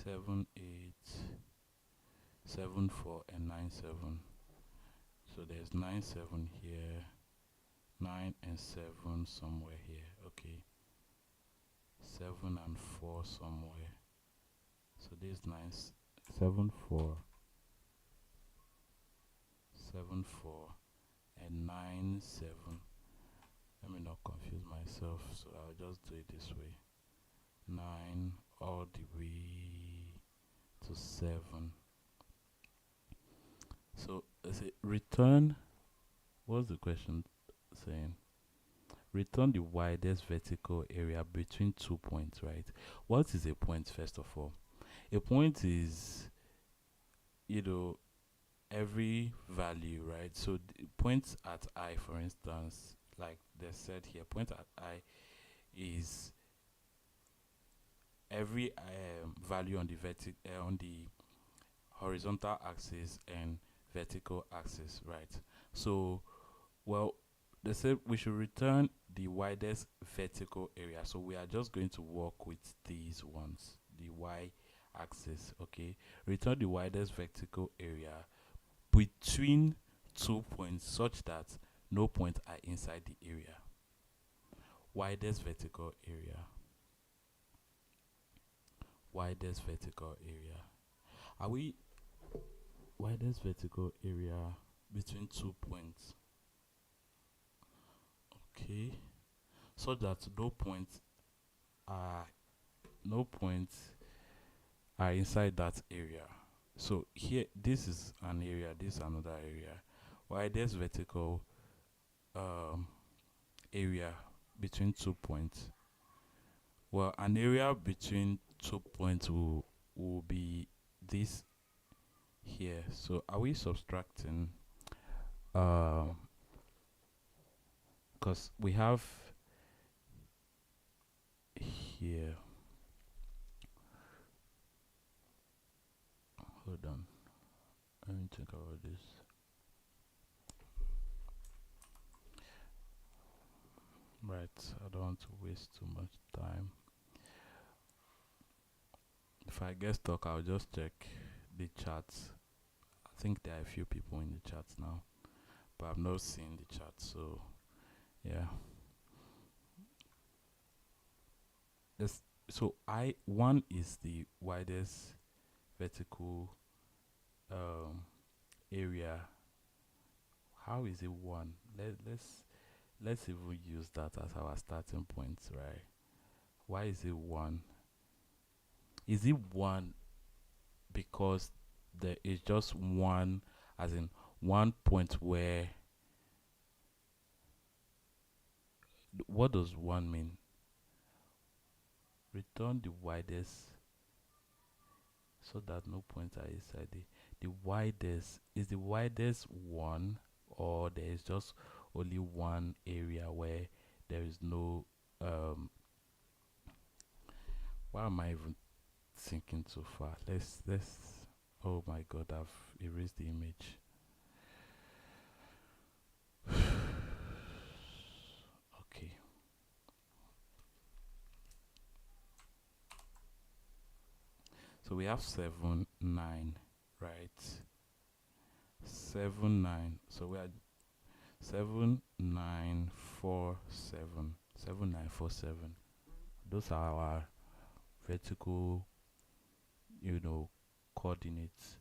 7 8, 7 4, and 9 7. So there's 9 7 here, 9 and 7 somewhere here. Okay, 7 and 4 somewhere. So this 9 7 4, 7 4, and 9 7. Let me not confuse myself, so I'll just do it this way. 9 all the way to 7. So let's say return. What's the question saying? Return the widest vertical area between 2 points, right? What is a point, first of all? A point is, you know, every value, right? So the points at I, for instance, like they said here, point at I is every value on the on the horizontal axis and vertical axis, right? So, well, they said we should return the widest vertical area. So we are just going to work with these ones, the y axis. Okay, return the widest vertical area between 2 points such that no points are inside the area. Widest vertical area. Widest vertical area. Are we widest vertical area between 2 points? Okay, so that are no points are inside that area. So here, this is an area, this is another area. Widest vertical area between 2 points. Well, an area between 2 points will be this here. So are we subtracting? Because we have here. Hold on. Let me think about this. Right, I don't want to waste too much time. If I get stuck, I'll just check the chats. I think there are a few people in the chats now, but I've not seen the chat, so yeah. So I1 is the widest vertical area. How is it 1? Let's even use that as our starting point, right? Why is it 1? Is it 1 because there is just one, as in 1 point where, what does 1 mean? Return the widest so that no points are inside the widest. Is the widest 1, or there is just only one area where there is no why am I even thinking too far. Let's. Oh my God, I've erased the image. Okay. So we have 7, 9, right? 7, 9. So we are 7, 9, 4, 7. 7, 9, 4, 7. Those are our vertical, coordinates.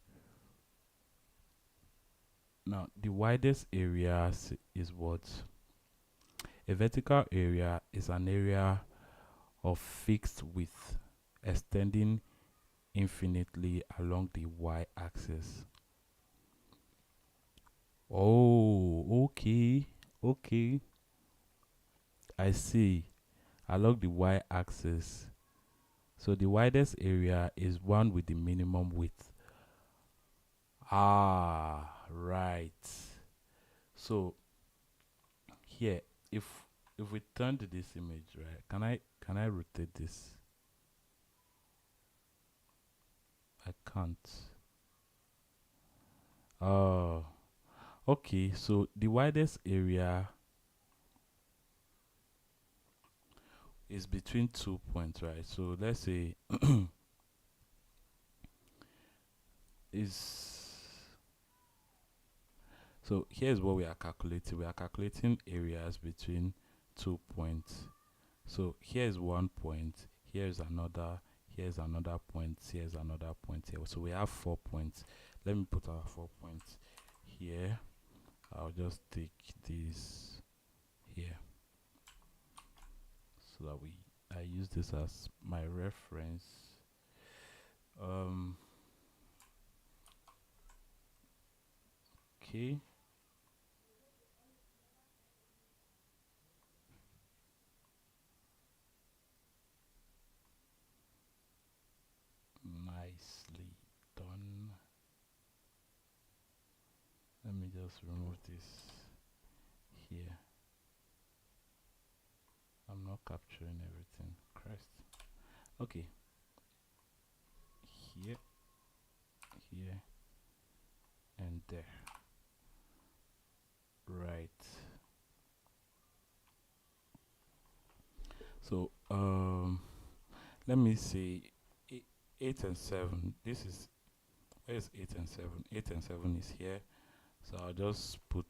Now, the widest area is what? A vertical area is an area of fixed width extending infinitely along the y-axis. Oh, okay. Okay. I see. Along the y-axis. So the widest area is one with the minimum width. Ah, right. So here, if we turn to this image, right? Can I rotate this? I can't. Oh, okay. So the widest area is between 2 points, right? So let's say is so here's what we are calculating. We are calculating areas between 2 points. So here's 1 point, here's another point, here's another point here. So we have 4 points. Let me put our 4 points here. I'll just take this here so that I use this as my reference. Okay. Nicely done. Let me just remove this here. I'm not capturing everything. Christ. Okay. Here, here, and there. Right. So let me see. 8 and 7. This is where's 8 and 7? 8 and 7 is here. So I'll just put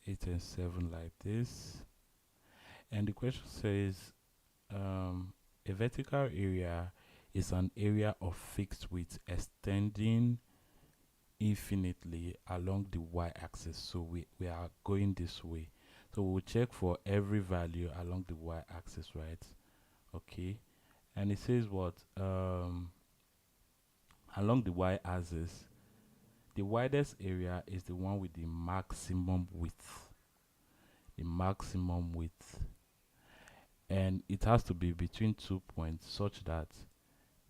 8 and 7 like this. And the question says a vertical area is an area of fixed width extending infinitely along the y-axis. So we are going this way. So we'll check for every value along the y-axis, right? Okay. And it says what? Along the y-axis, the widest area is the one with the maximum width. The maximum width. And it has to be between 2 points such that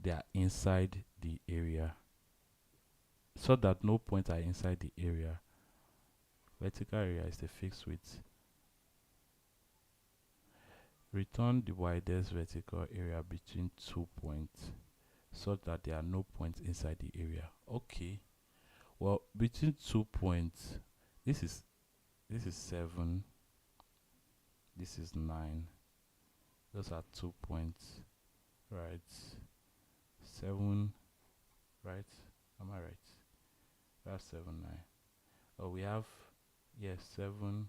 they are inside the area. So that no points are inside the area. Vertical area is the fixed width. Return the widest vertical area between 2 points such that there are no points inside the area. Okay. Well, between 2 points, this is 7, this is 9. Those are 2 points, right? 7, right? Am I right? That's 7, 9. Oh, we have, yes, 7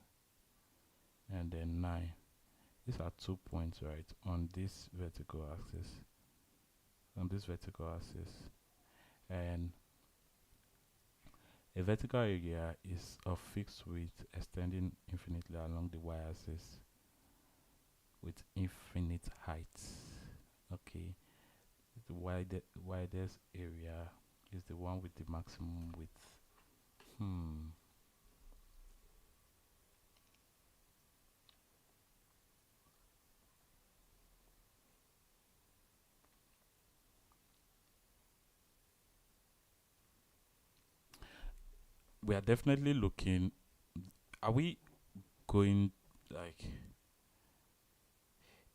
and then 9. These are 2 points, right, on this vertical axis. On this vertical axis. And a vertical area is of fixed width extending infinitely along the y-axis with infinite height. Okay. The widest area is the one with the maximum width. We are definitely looking. Are we going, like,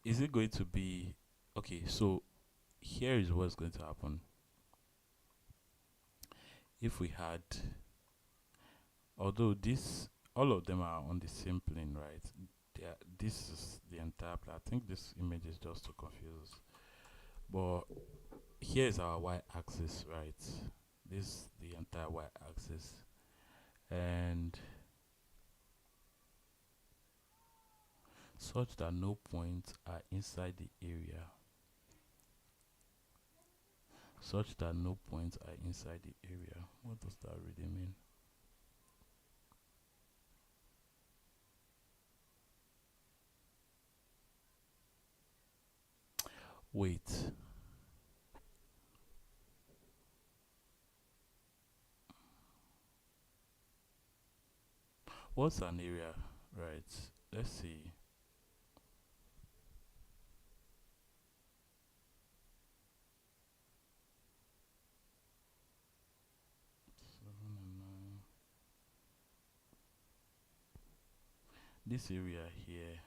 is it going to be Okay, so here is what's going to happen. If we had, although this, all of them are on the same plane, right? This is the entire plane. I think this image is just to confuse us. But here is our y-axis, right? This is the entire y-axis, and such that no points are inside the area. Such that no points are inside the area. What does that really mean? Wait. What's an area? Right. Let's see. Seven and nine. This area here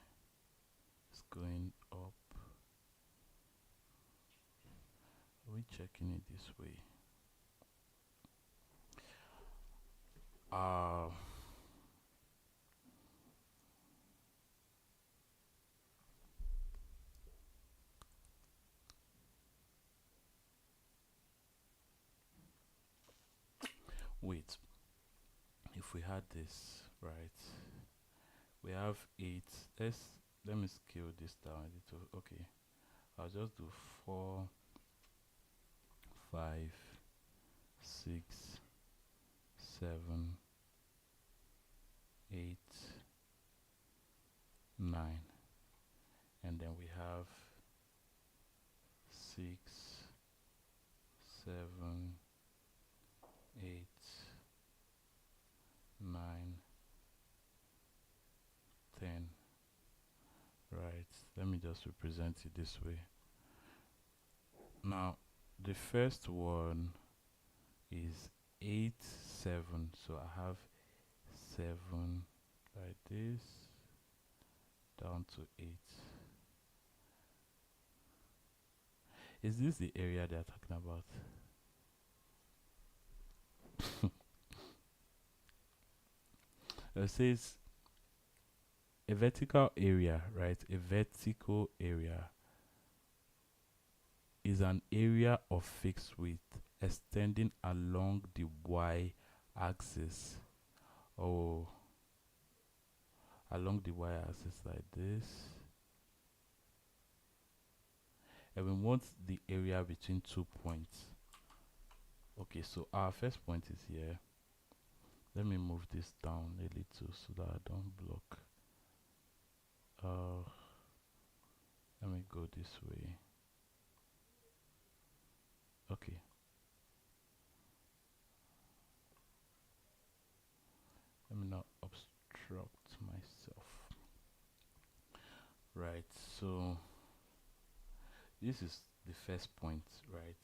is going up. Are we checking it this way? Uh wait. If we had this, right? We have 8. Let me scale this down a little. Okay. I'll just do 4, 5, 6, 7, 8, 9. And then we have 6, 7, 8, 9, 10. Right. Let me just represent it this way. Now, the first one is 8, 7. So I have 7 like this down to 8. Is this the area they're talking about? It says a vertical area, right? A vertical area is an area of fixed width extending along the y-axis. Oh, along the y-axis like this. And we want the area between 2 points. Okay, so our first point is here. Let me move this down a little so that I don't block. Uh, let me go this way. Okay. Let me not obstruct myself. Right, so this is the first point, right?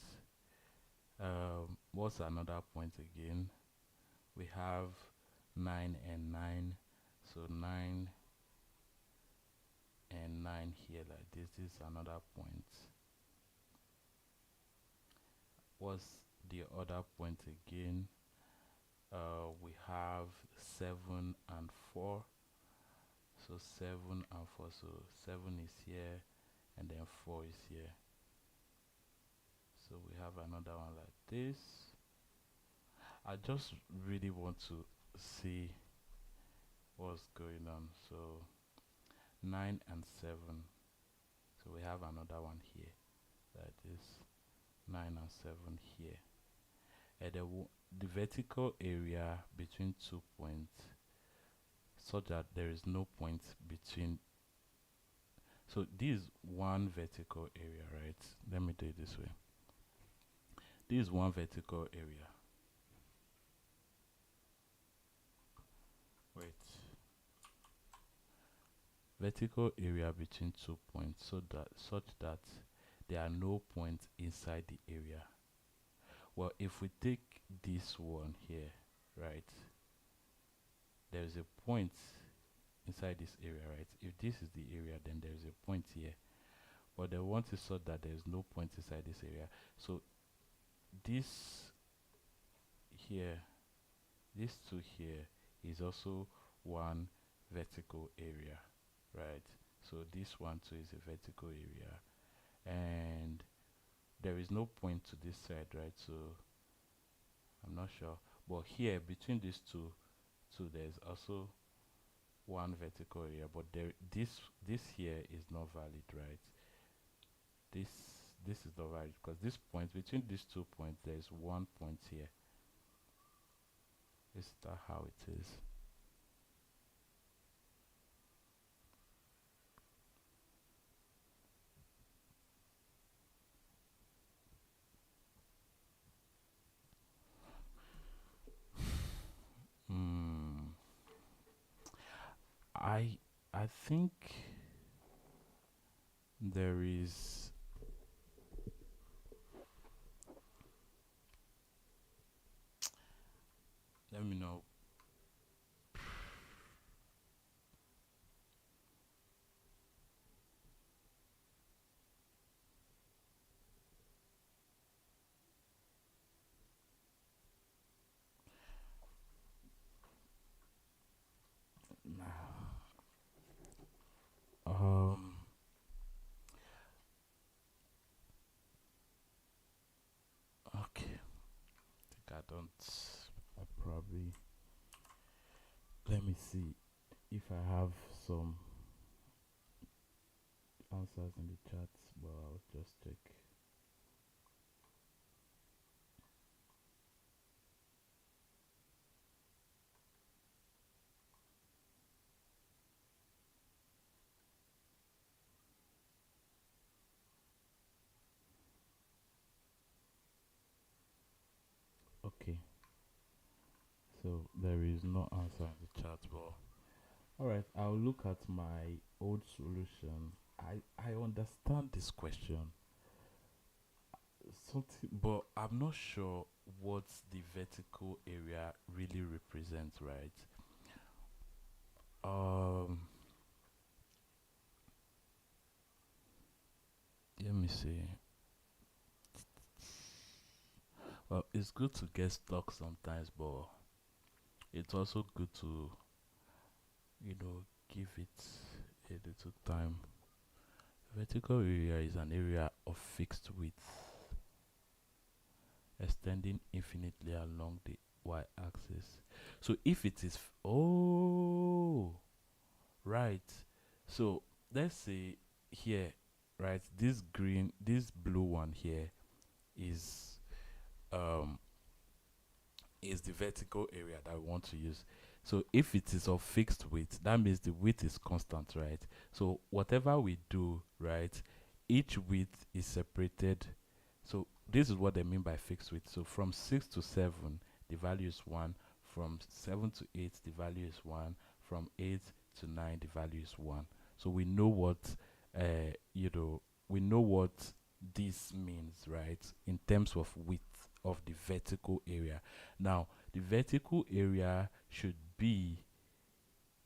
What's another point again? We have 9 and 9. So 9 and 9 here like this. This is another point. What's the other point again? We have 7 and 4. So 7 and 4. So 7 is here and then 4 is here. So we have another one like this. I just really want to see what's going on. So 9 and 7. So we have another one here like this. 9 and 7 here. And the vertical area between 2 points such that there is no point between. So this is one vertical area, right? Let me do it this way. This is one vertical area. Wait. Vertical area between 2 points such that there are no points inside the area. Well, if we take this one here, right? There is a point inside this area, right? If this is the area, then there is a point here. but they want it so that there's no point inside this area. So this here, this two here is also one vertical area, right? So this one too is a vertical area, and there is no point to this side, right? So I'm not sure, but here between these two, there's also one vertical area, but this here is not valid, right? This this is not valid because this point between these 2 points, there's one point here. Is that how it is? Hmm. I I think there is. Let me know. Um. Okay. I think I don't. I probably. Let me see if I have some answers in the chat, but I'll just check. Okay. So there is no answer in the chat, but all right. I'll look at my old solution. I understand this question, something, but I'm not sure what the vertical area really represents, right? Um, Let me see. Well, it's good to get stuck sometimes, but it's also good to, give it a little time. Vertical area is an area of fixed width extending infinitely along the y-axis. So if it is, oh, right. So let's say here, right, this blue one here is um is the vertical area that we want to use. So if it is of fixed width, that means the width is constant, right? So whatever we do, right, each width is separated. So this is what they mean by fixed width. So from 6 to 7, the value is 1. From 7 to 8, the value is 1. From 8 to 9, the value is 1. So we know what, you know, we know what this means, right, in terms of width of the vertical area. Now, the vertical area should be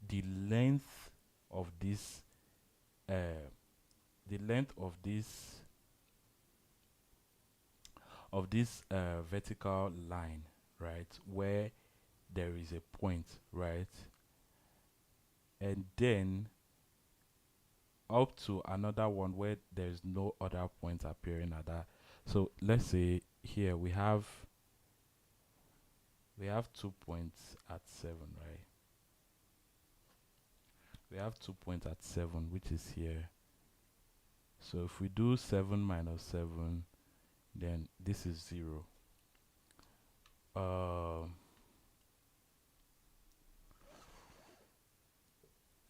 the length of this, uh, the length of this vertical line, right, where there is a point, right, and then up to another one where there is no other point appearing at that. So let's say here we have 2 points at 7, right? We have 2 points at 7, which is here. So if we do 7 minus 7, then this is 0. Um,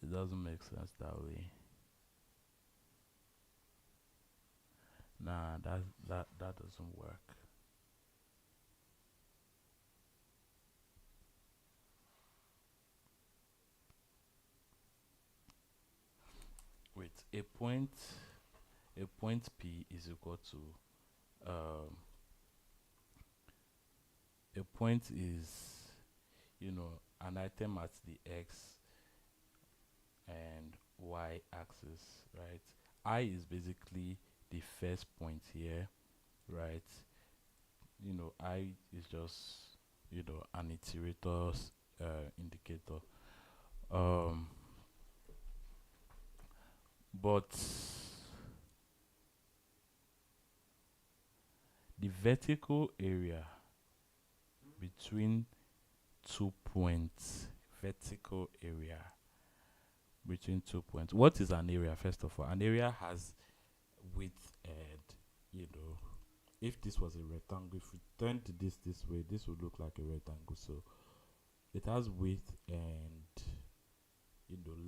it doesn't make sense that way. Nah, that doesn't work. Wait, a point P is equal to um a point is, an item at the x and y axis, right? I is basically the first point here, right? I is just an iterator's indicator. Um, but the vertical area between 2 points, vertical area between 2 points. What is an area? First of all, an area has width and if this was a rectangle, if we turned this way, this would look like a rectangle. So it has width and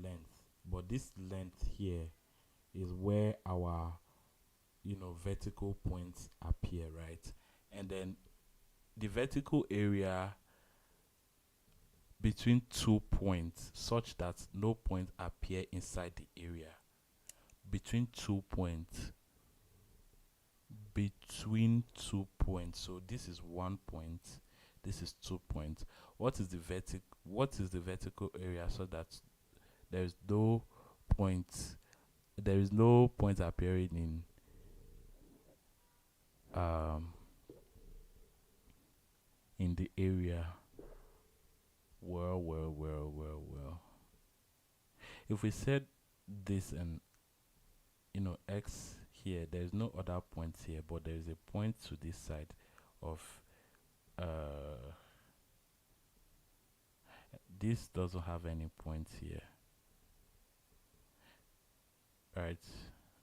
length, but this length here is where our vertical points appear, right? And then the vertical area between 2 points such that no point appear inside the area between 2 points, so this is 1 point, this is 2 points. What is the vertical area so that there is no point appearing in the area? Well, if we said this and x here, there is no other points here, but there is a point to this side of this doesn't have any points here, right?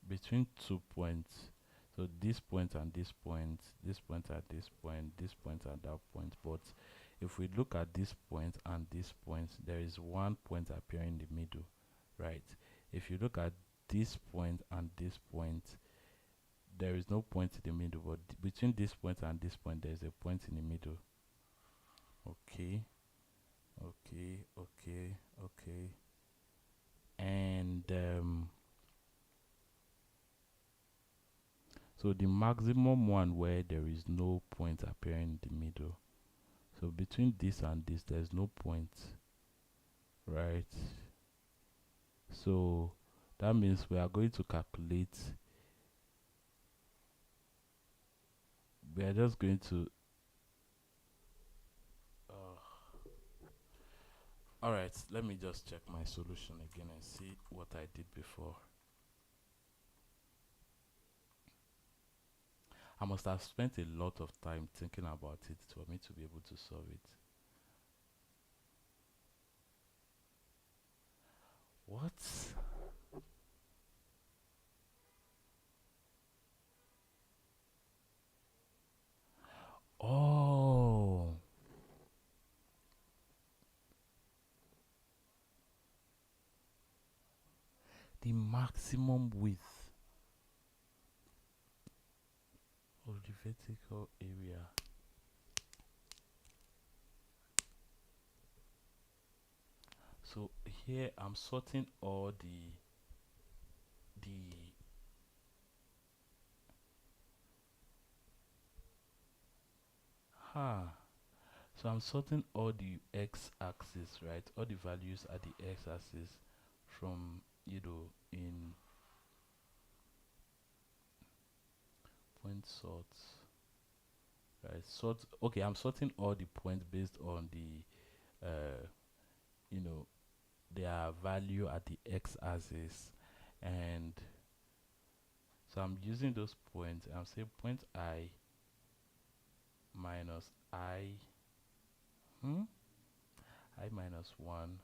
Between 2 points, so this point and this point, this point at this point, this point at that point. But if we look at this point and this point, there is one point appearing in the middle, right? If you look at this point and this point, there is no point in the middle, but between this point and this point, there is a point in the middle. Okay. And so the maximum one where there is no point appearing in the middle. So between this and this, there's no point, right? So that means we are going to calculate. We are just going to. Alright, let me just check my solution again and see what I did before. I must have spent a lot of time thinking about it for me to be able to solve it. What? Oh. The maximum width of the vertical area. So here I'm sorting all the so I'm sorting all the x-axis, right? All the values at the x-axis from in point sorts, right? Okay, I'm sorting all the points based on the their value at the x-axis, and so I'm using those points. I'm saying point I minus I minus 1.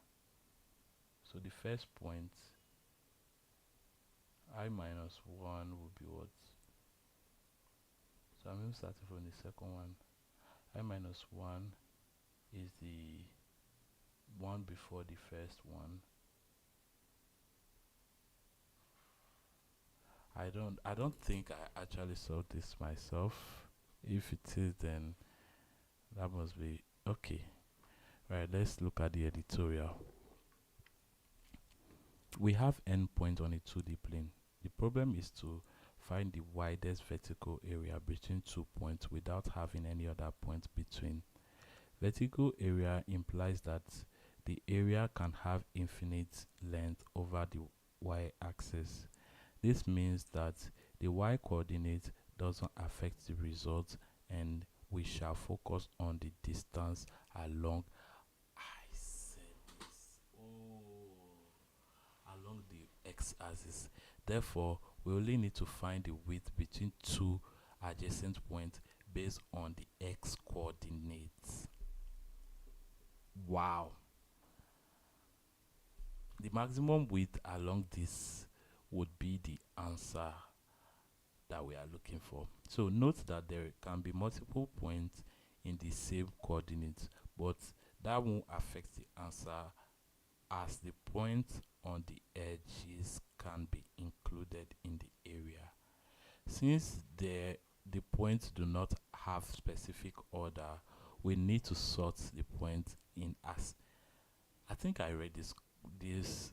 So the first point, I minus 1 will be what? So I'm starting from the second one. I minus 1 is the one before the first one. I don't think I actually solved this myself. If it is, then that must be okay. Right, let's look at the editorial. We have endpoint on a 2D plane. The problem is to find the widest vertical area between 2 points without having any other point between. Vertical area implies that the area can have infinite length over the y-axis. This means that the y coordinate doesn't affect the result, and we shall focus on the distance along. I said this. Oh, along the x-axis. Therefore, we only need to find the width between two adjacent points based on the x coordinates. Wow. The maximum width along this would be the answer that we are looking for. So note that there can be multiple points in the same coordinates, but that won't affect the answer, as the points on the edges can be included in the area. Since the points do not have specific order, we need to sort the points in as. I think I read this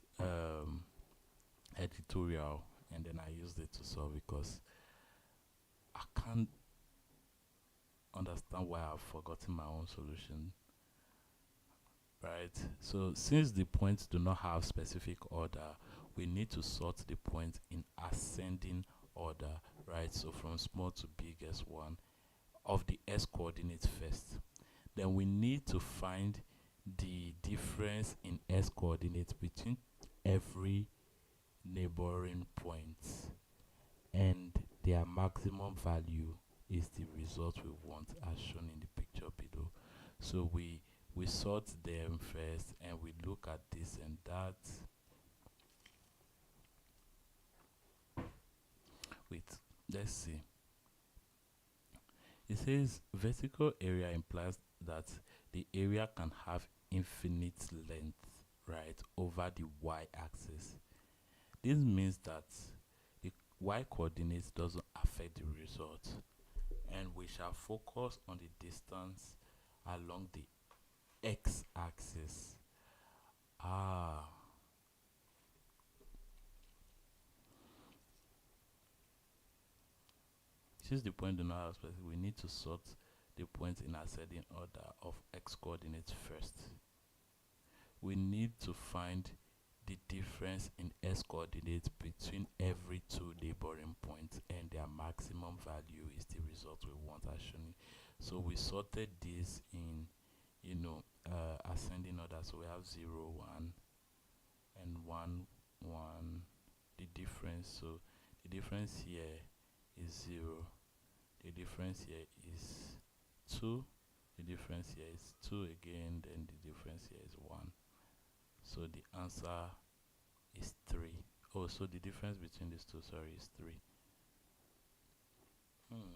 editorial and then I used it to solve, because I can't understand why I've forgotten my own solution. Right? So since the points do not have specific order, we need to sort the points in ascending order, right? So from small to biggest one of the s coordinates first. Then we need to find the difference in s coordinates between every neighboring point, and their maximum value is the result we want, as shown in the picture below. So we sort them first and we look at this and that. Wait, let's see. It says vertical area implies that the area can have infinite length, right, over the y-axis. This means that the y coordinates doesn't affect the result, and we shall focus on the distance along the x-axis. Ah, since the point do not have specific, we need to sort the points in ascending order of x coordinates first. We need to find the difference in s coordinates between every two neighboring points, and their maximum value is the result we want, as shown. So we sorted this in, ascending order. So we have 0 1 and 1 1. The difference, so the difference here is 0, the difference here is 2, the difference here is 2 again, then the difference here is 1. So the answer is 3. Oh, so the difference between these two, sorry, is 3. Hmm.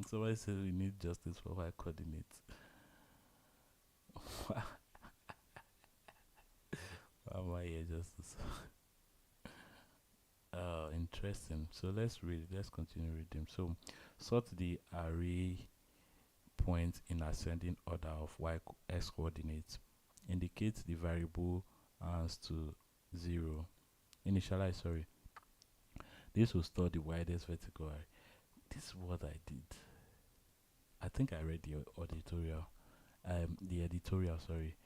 Somebody said we need justice for y coordinates. Why am I here justice? Interesting. So let's read. Let's continue reading. So, sort the array points in ascending order of x coordinates. Indicate the variable as to 0. Initialize, sorry. This will store the widest vertical array. This is what I did. I think I read the editorial. The editorial, sorry.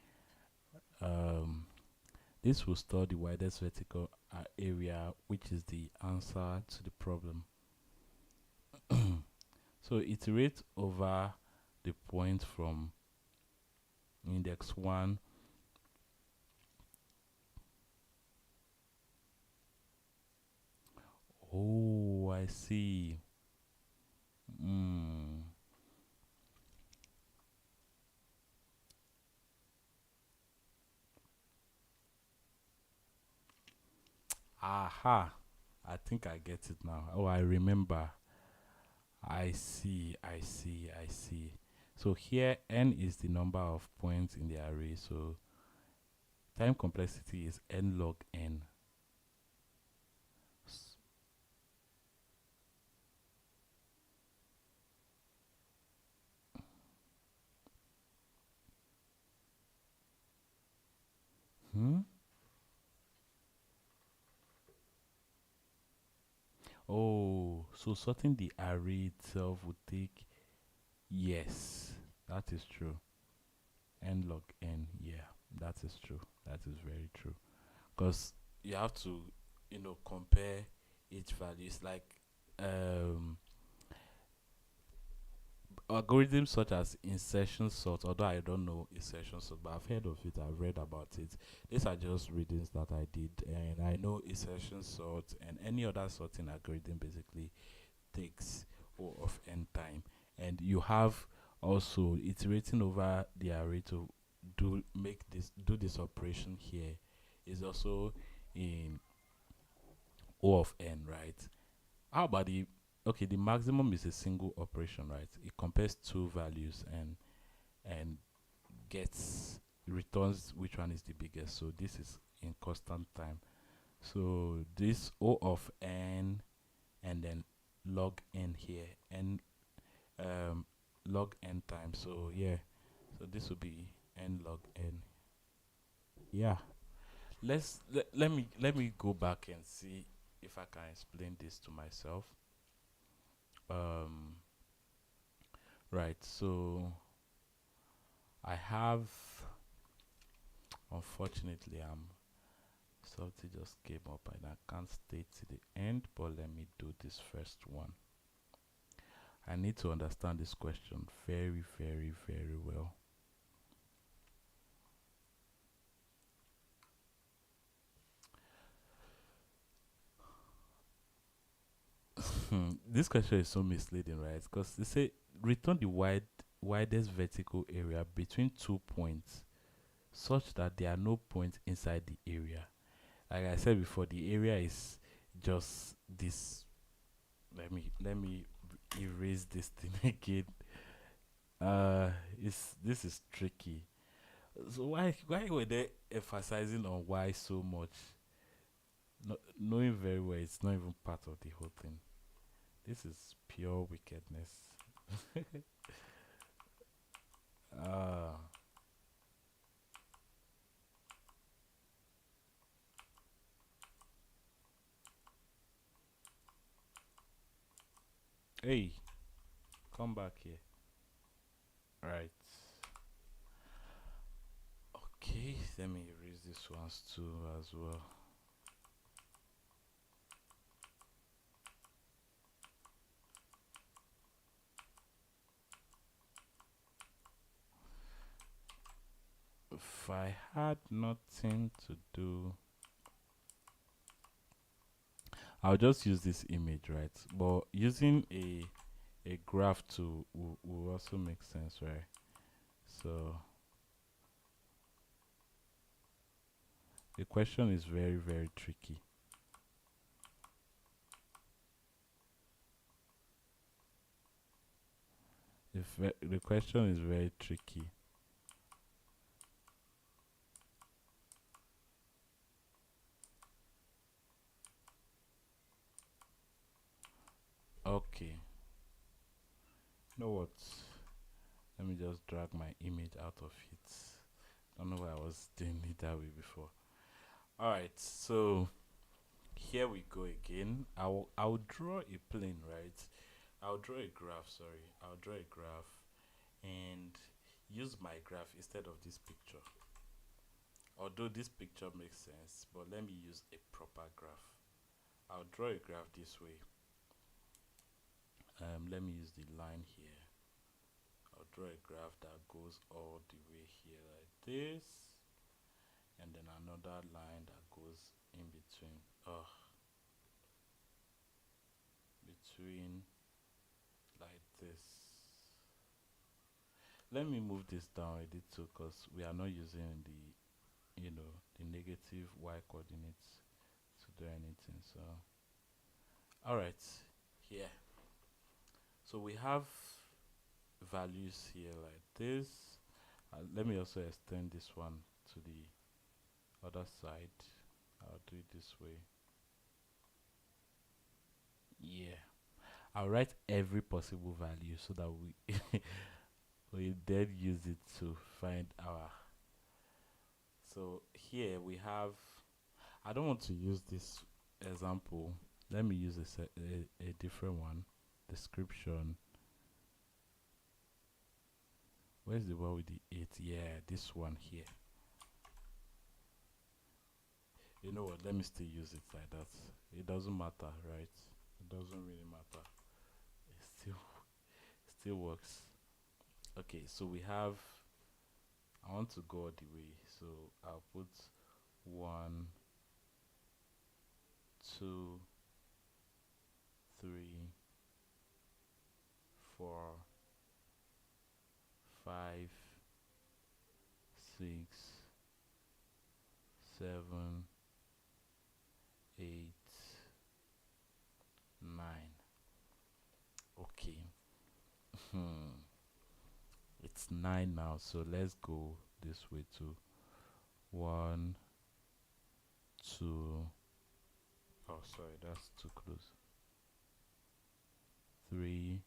This will store the widest vertical area, which is the answer to the problem. So iterate over the point from index 1. Oh, I see. Aha. I think I get it now. Oh, I remember. I see, I see, I see. So here n is the number of points in the array. So time complexity is n log n. Hmm? Oh, so sorting the array itself would take, yes, that is true. N log n, yeah, that is true. That is very true. Because you have to, compare each value. It's like um algorithms such as insertion sort, although I don't know insertion sort, but I've heard of it, I've read about it. These are just readings that I did, and I know insertion sort and any other sorting algorithm basically takes O of n time. And you have also iterating over the array to do this operation here is also in O of n, right? How about the okay, the maximum is a single operation, right? It compares two values and gets returns which one is the biggest. So this is in constant time. So this O of n and then log n here and um log n time. So yeah, so this will be n log n. Yeah. Let me go back and see if I can explain this to myself. Um right, so I have, unfortunately, something just came up and I can't stay to the end, but let me do this first one. I need to understand this question very, very, very well. This question is so misleading, right? Because they say return the widest vertical area between 2 points such that there are no points inside the area. Like I said before, the area is just this. Let me erase this thing again. It's this is tricky. So why were they emphasizing on why so much? No, knowing very well it's not even part of the whole thing. This is pure wickedness. Ah, hey, come back here. Right. Okay, let me erase this ones too as well. If I had nothing to do, I'll just use this image, right? But using a graph to will also make sense, right? So the question is very, very tricky. The question is very tricky. Okay, you know what? Let me just drag my image out of it. I don't know why I was doing it that way before. Alright, so here we go again. I'll draw a plane, right? I'll draw a graph, sorry. I'll draw a graph and use my graph instead of this picture. Although this picture makes sense, but let me use a proper graph. I'll draw a graph this way. Let me use the line here. I'll draw a graph that goes all the way here like this, and then another line that goes in between. Between like this. Let me move this down a little because we are not using the negative y coordinates to do anything. So, all right, here. So we have values here like this. Let me also extend this one to the other side. I'll do it this way. Yeah. I'll write every possible value so that we then use it to find our. So here we have. I don't want to use this example. Let me use a different one. Description. Where's the one with the 8? Yeah, this one here. You know what? Let me still use it like that. It doesn't matter, right? It doesn't really matter. It still works. Okay, so we have. I want to go all the way, so I'll put 1, 2, 3, 4, 5, 6, 7, 8, 9. Okay. It's 9 now, so let's go this way too. 1, 2. Oh, sorry, that's too close. 3,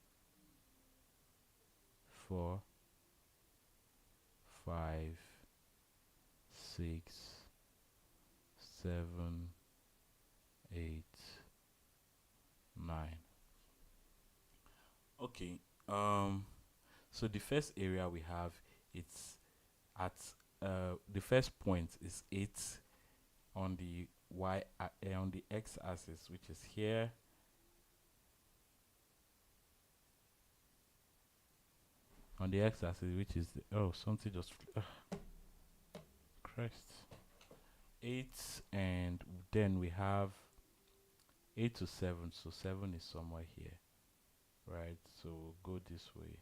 4, 5, 6, 7, 8, 9. Okay. So the first area we have, it's at the first point is 8 on the on the x axis, which is here. On the x axis, which is oh, something just Christ. 8, and then we have 8 to 7, so 7 is somewhere here, right? So we'll go this way.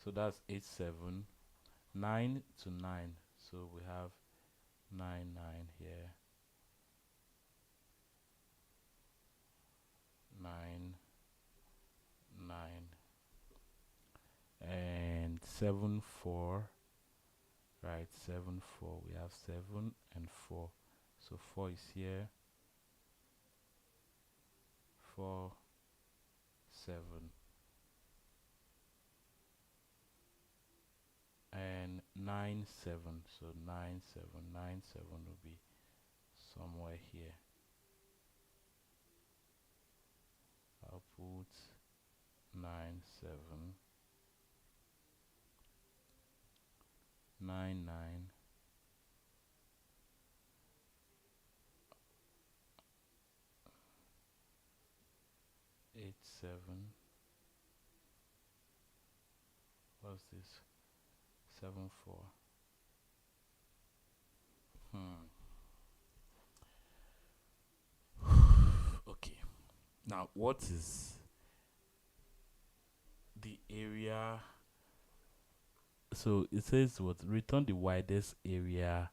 So that's 8, 7. 9 to 9, so we have 9, 9 here. 9, 9, and 7, 4, right? 7, 4. We have 7 and 4, so 4 is here. 4, 7, and 9, 7. So 9, 7, 9, 7 will be somewhere here. I'll put 9, 7, 9, 9, 8, 7. What's this? 7, 4. Okay. Now, what is the area? So it says what? Return the widest area.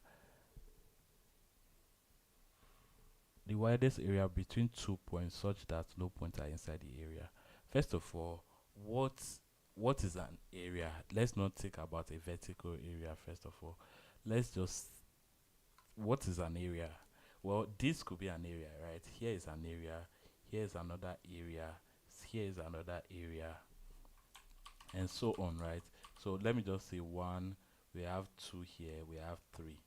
The widest area between 2 points such that no points are inside the area. First of all, what is an area? Let's not think about a vertical area first of all. Let's just, what is an area? Well, this could be an area, right? Here is an area, here is another area, here is another area, and so on, right? So let me just say 1, we have 2 here, we have 3,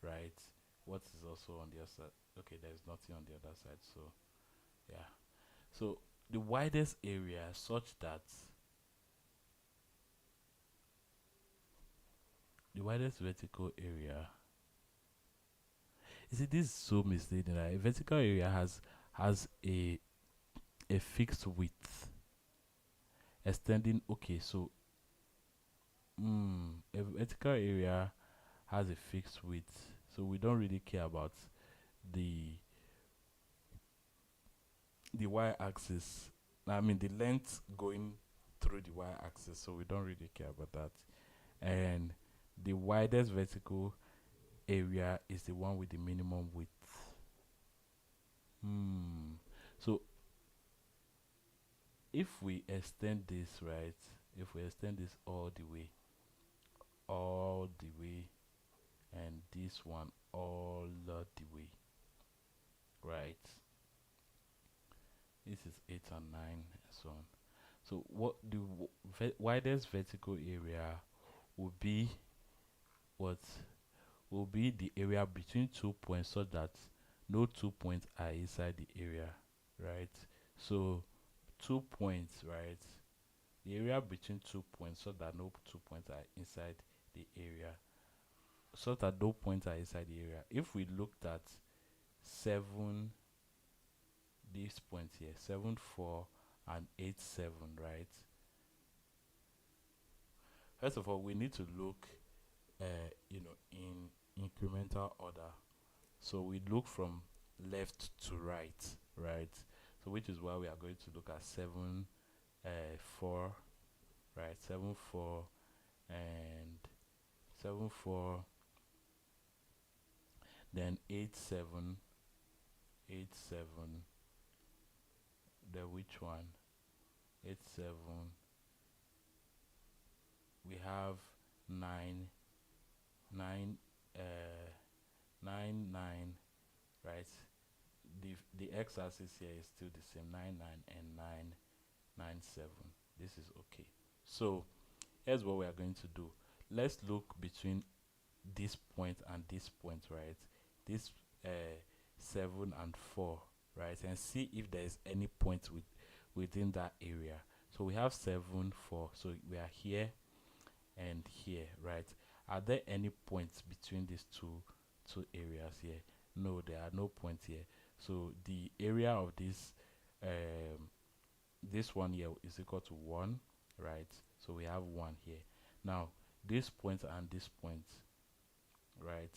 right? What is also on the other side? Okay, there's nothing on the other side, so yeah. So the widest area such that the widest vertical area, you see, this is so misleading. Right? A vertical area has a fixed width extending. Okay, so a vertical area has a fixed width, so we don't really care about the y-axis. I mean the length going through the y-axis, so we don't really care about that. And the widest vertical area is the one with the minimum width. So if we extend this, right, if we extend this all the way, and this one all the way, right, this is 8 and 9 and so on. So what the widest vertical area will be what will be the area between 2 points, so that no 2 points are inside the area, right? So 2 points, right? The area between 2 points, so that no 2 points are inside the area, so that no points are inside the area. If we looked at 7, this point here, 7 4 and 8 7, right? First of all, we need to look in incremental order. So we look from left to right, right? So which is why we are going to look at 7 4, right? 7 4 and 7 4, then 8 7, 8 7, then which one? 8 7, we have 9 9 uh 9 9, right? The x-axis here is still the same, 9 9 and 9 9 7. This is okay. So here's what we are going to do. Let's look between this point and this point, right? This 7 and 4, right? And see if there is any point within that area. So we have 7 4, so we are here and here, right? Are there any points between these two areas here? No, there are no points here. So the area of this one here is equal to 1, right? So we have 1 here. Now this point and this point, right?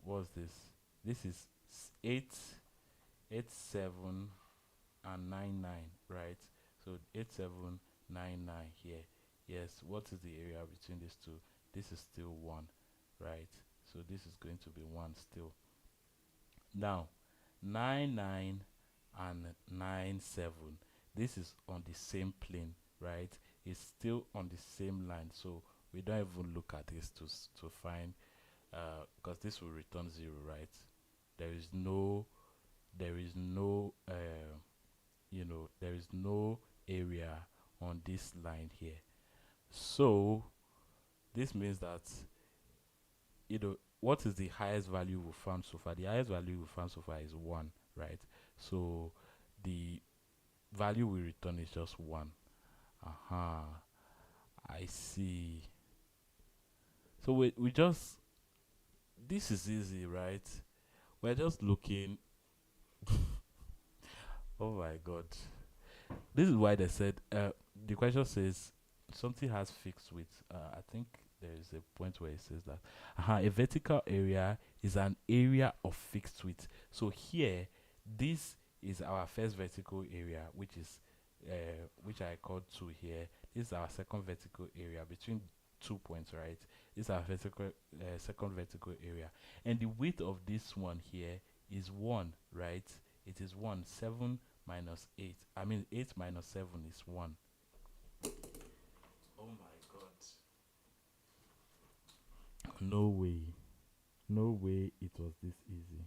What's this? This is 8 8 7 and 9 9, right? So 8 7 9 9 here. Yes, what is the area between these two? This is still 1, right? So this is going to be 1 still. Now 9 9 and 9 7, this is on the same plane, right? It's still on the same line, so we don't even look at this to find, because this will return 0, right? There is no there is no there is no area on this line here. So this means that, what is the highest value we found so far? The highest value we found so far is 1, right? So the value we return is just 1. I see. So we just, this is easy, right? We're just looking. Oh my god. This is why they said, the question says something has fixed width. I think there is a point where it says that a vertical area is an area of fixed width. So here, this is our first vertical area, which I called 2 here. This is our second vertical area between 2 points, right? This is our second vertical area, and the width of this one here is 1, right? It is 1. 7 minus 8. I mean 8 minus 7 is 1. Oh my god. No way. No way it was this easy.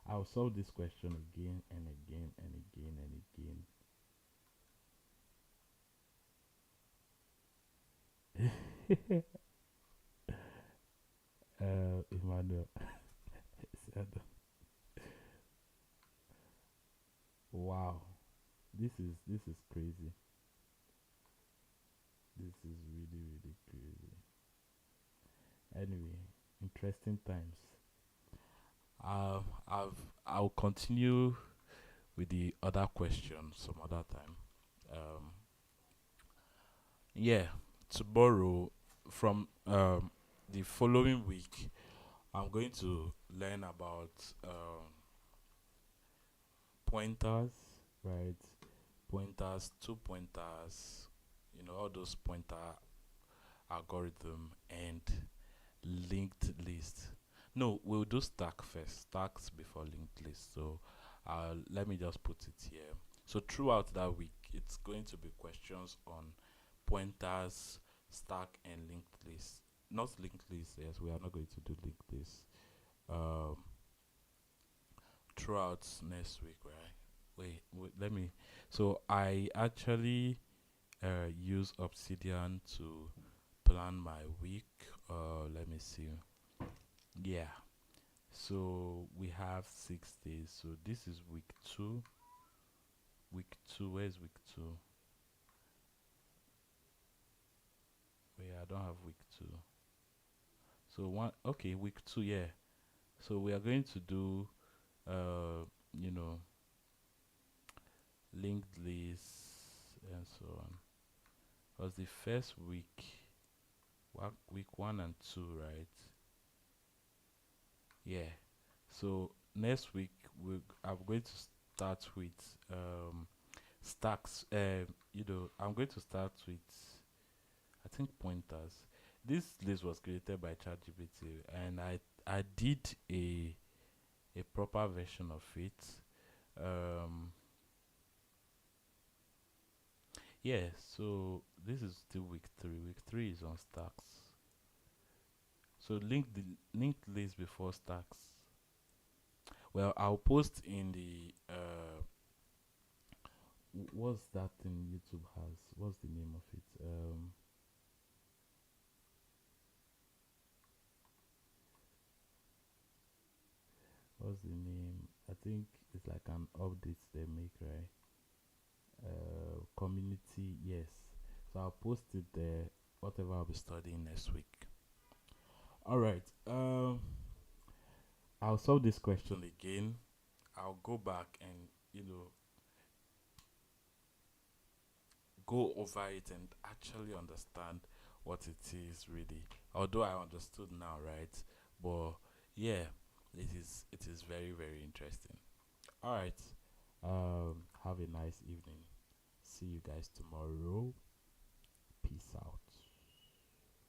I'll solve this question again and again and again and again. Emmanuel. Wow. This is crazy. This is really really crazy. Anyway, interesting times. I'll continue with the other questions some other time. Um, yeah, tomorrow, from the following week, I'm going to learn about pointers, right? Pointers, 2 pointers, all those pointer algorithm, and linked list. No, we'll do stack first. Stacks before linked list. So let me just put it here. So throughout that week, it's going to be questions on pointers, stack, and linked list. Not linked list, yes, we are not going to do linked list. Um, Throughout next week, right? wait, let me. So I actually use Obsidian to plan my week. Let me see. Yeah. So we have 6 days. So this is week two. Week two. Where's week two? Wait, I don't have week two. So one. Okay, week two. Yeah. So we are going to do, uh, you know, linked lists and so on. Was the first week, week one and two, right? Yeah. So next week I'm going to start with stacks. I'm going to start with, I think, pointers. This list was created by ChatGPT, and I did a proper version of it. Um, yeah. So this is still week three. Week three is on stacks. So linked list before stacks. Well, I'll post in the what's that thing YouTube has? What's the name of it? What's the name? I think it's like an update they make, right? Community, yes. So I'll post it there. Whatever I'll be studying next week. All right. I'll solve this question again. I'll go back and go over it and actually understand what it is really. Although I understood now, right? But yeah, it is very very interesting. All right. Have a nice evening. See you guys tomorrow. Peace out.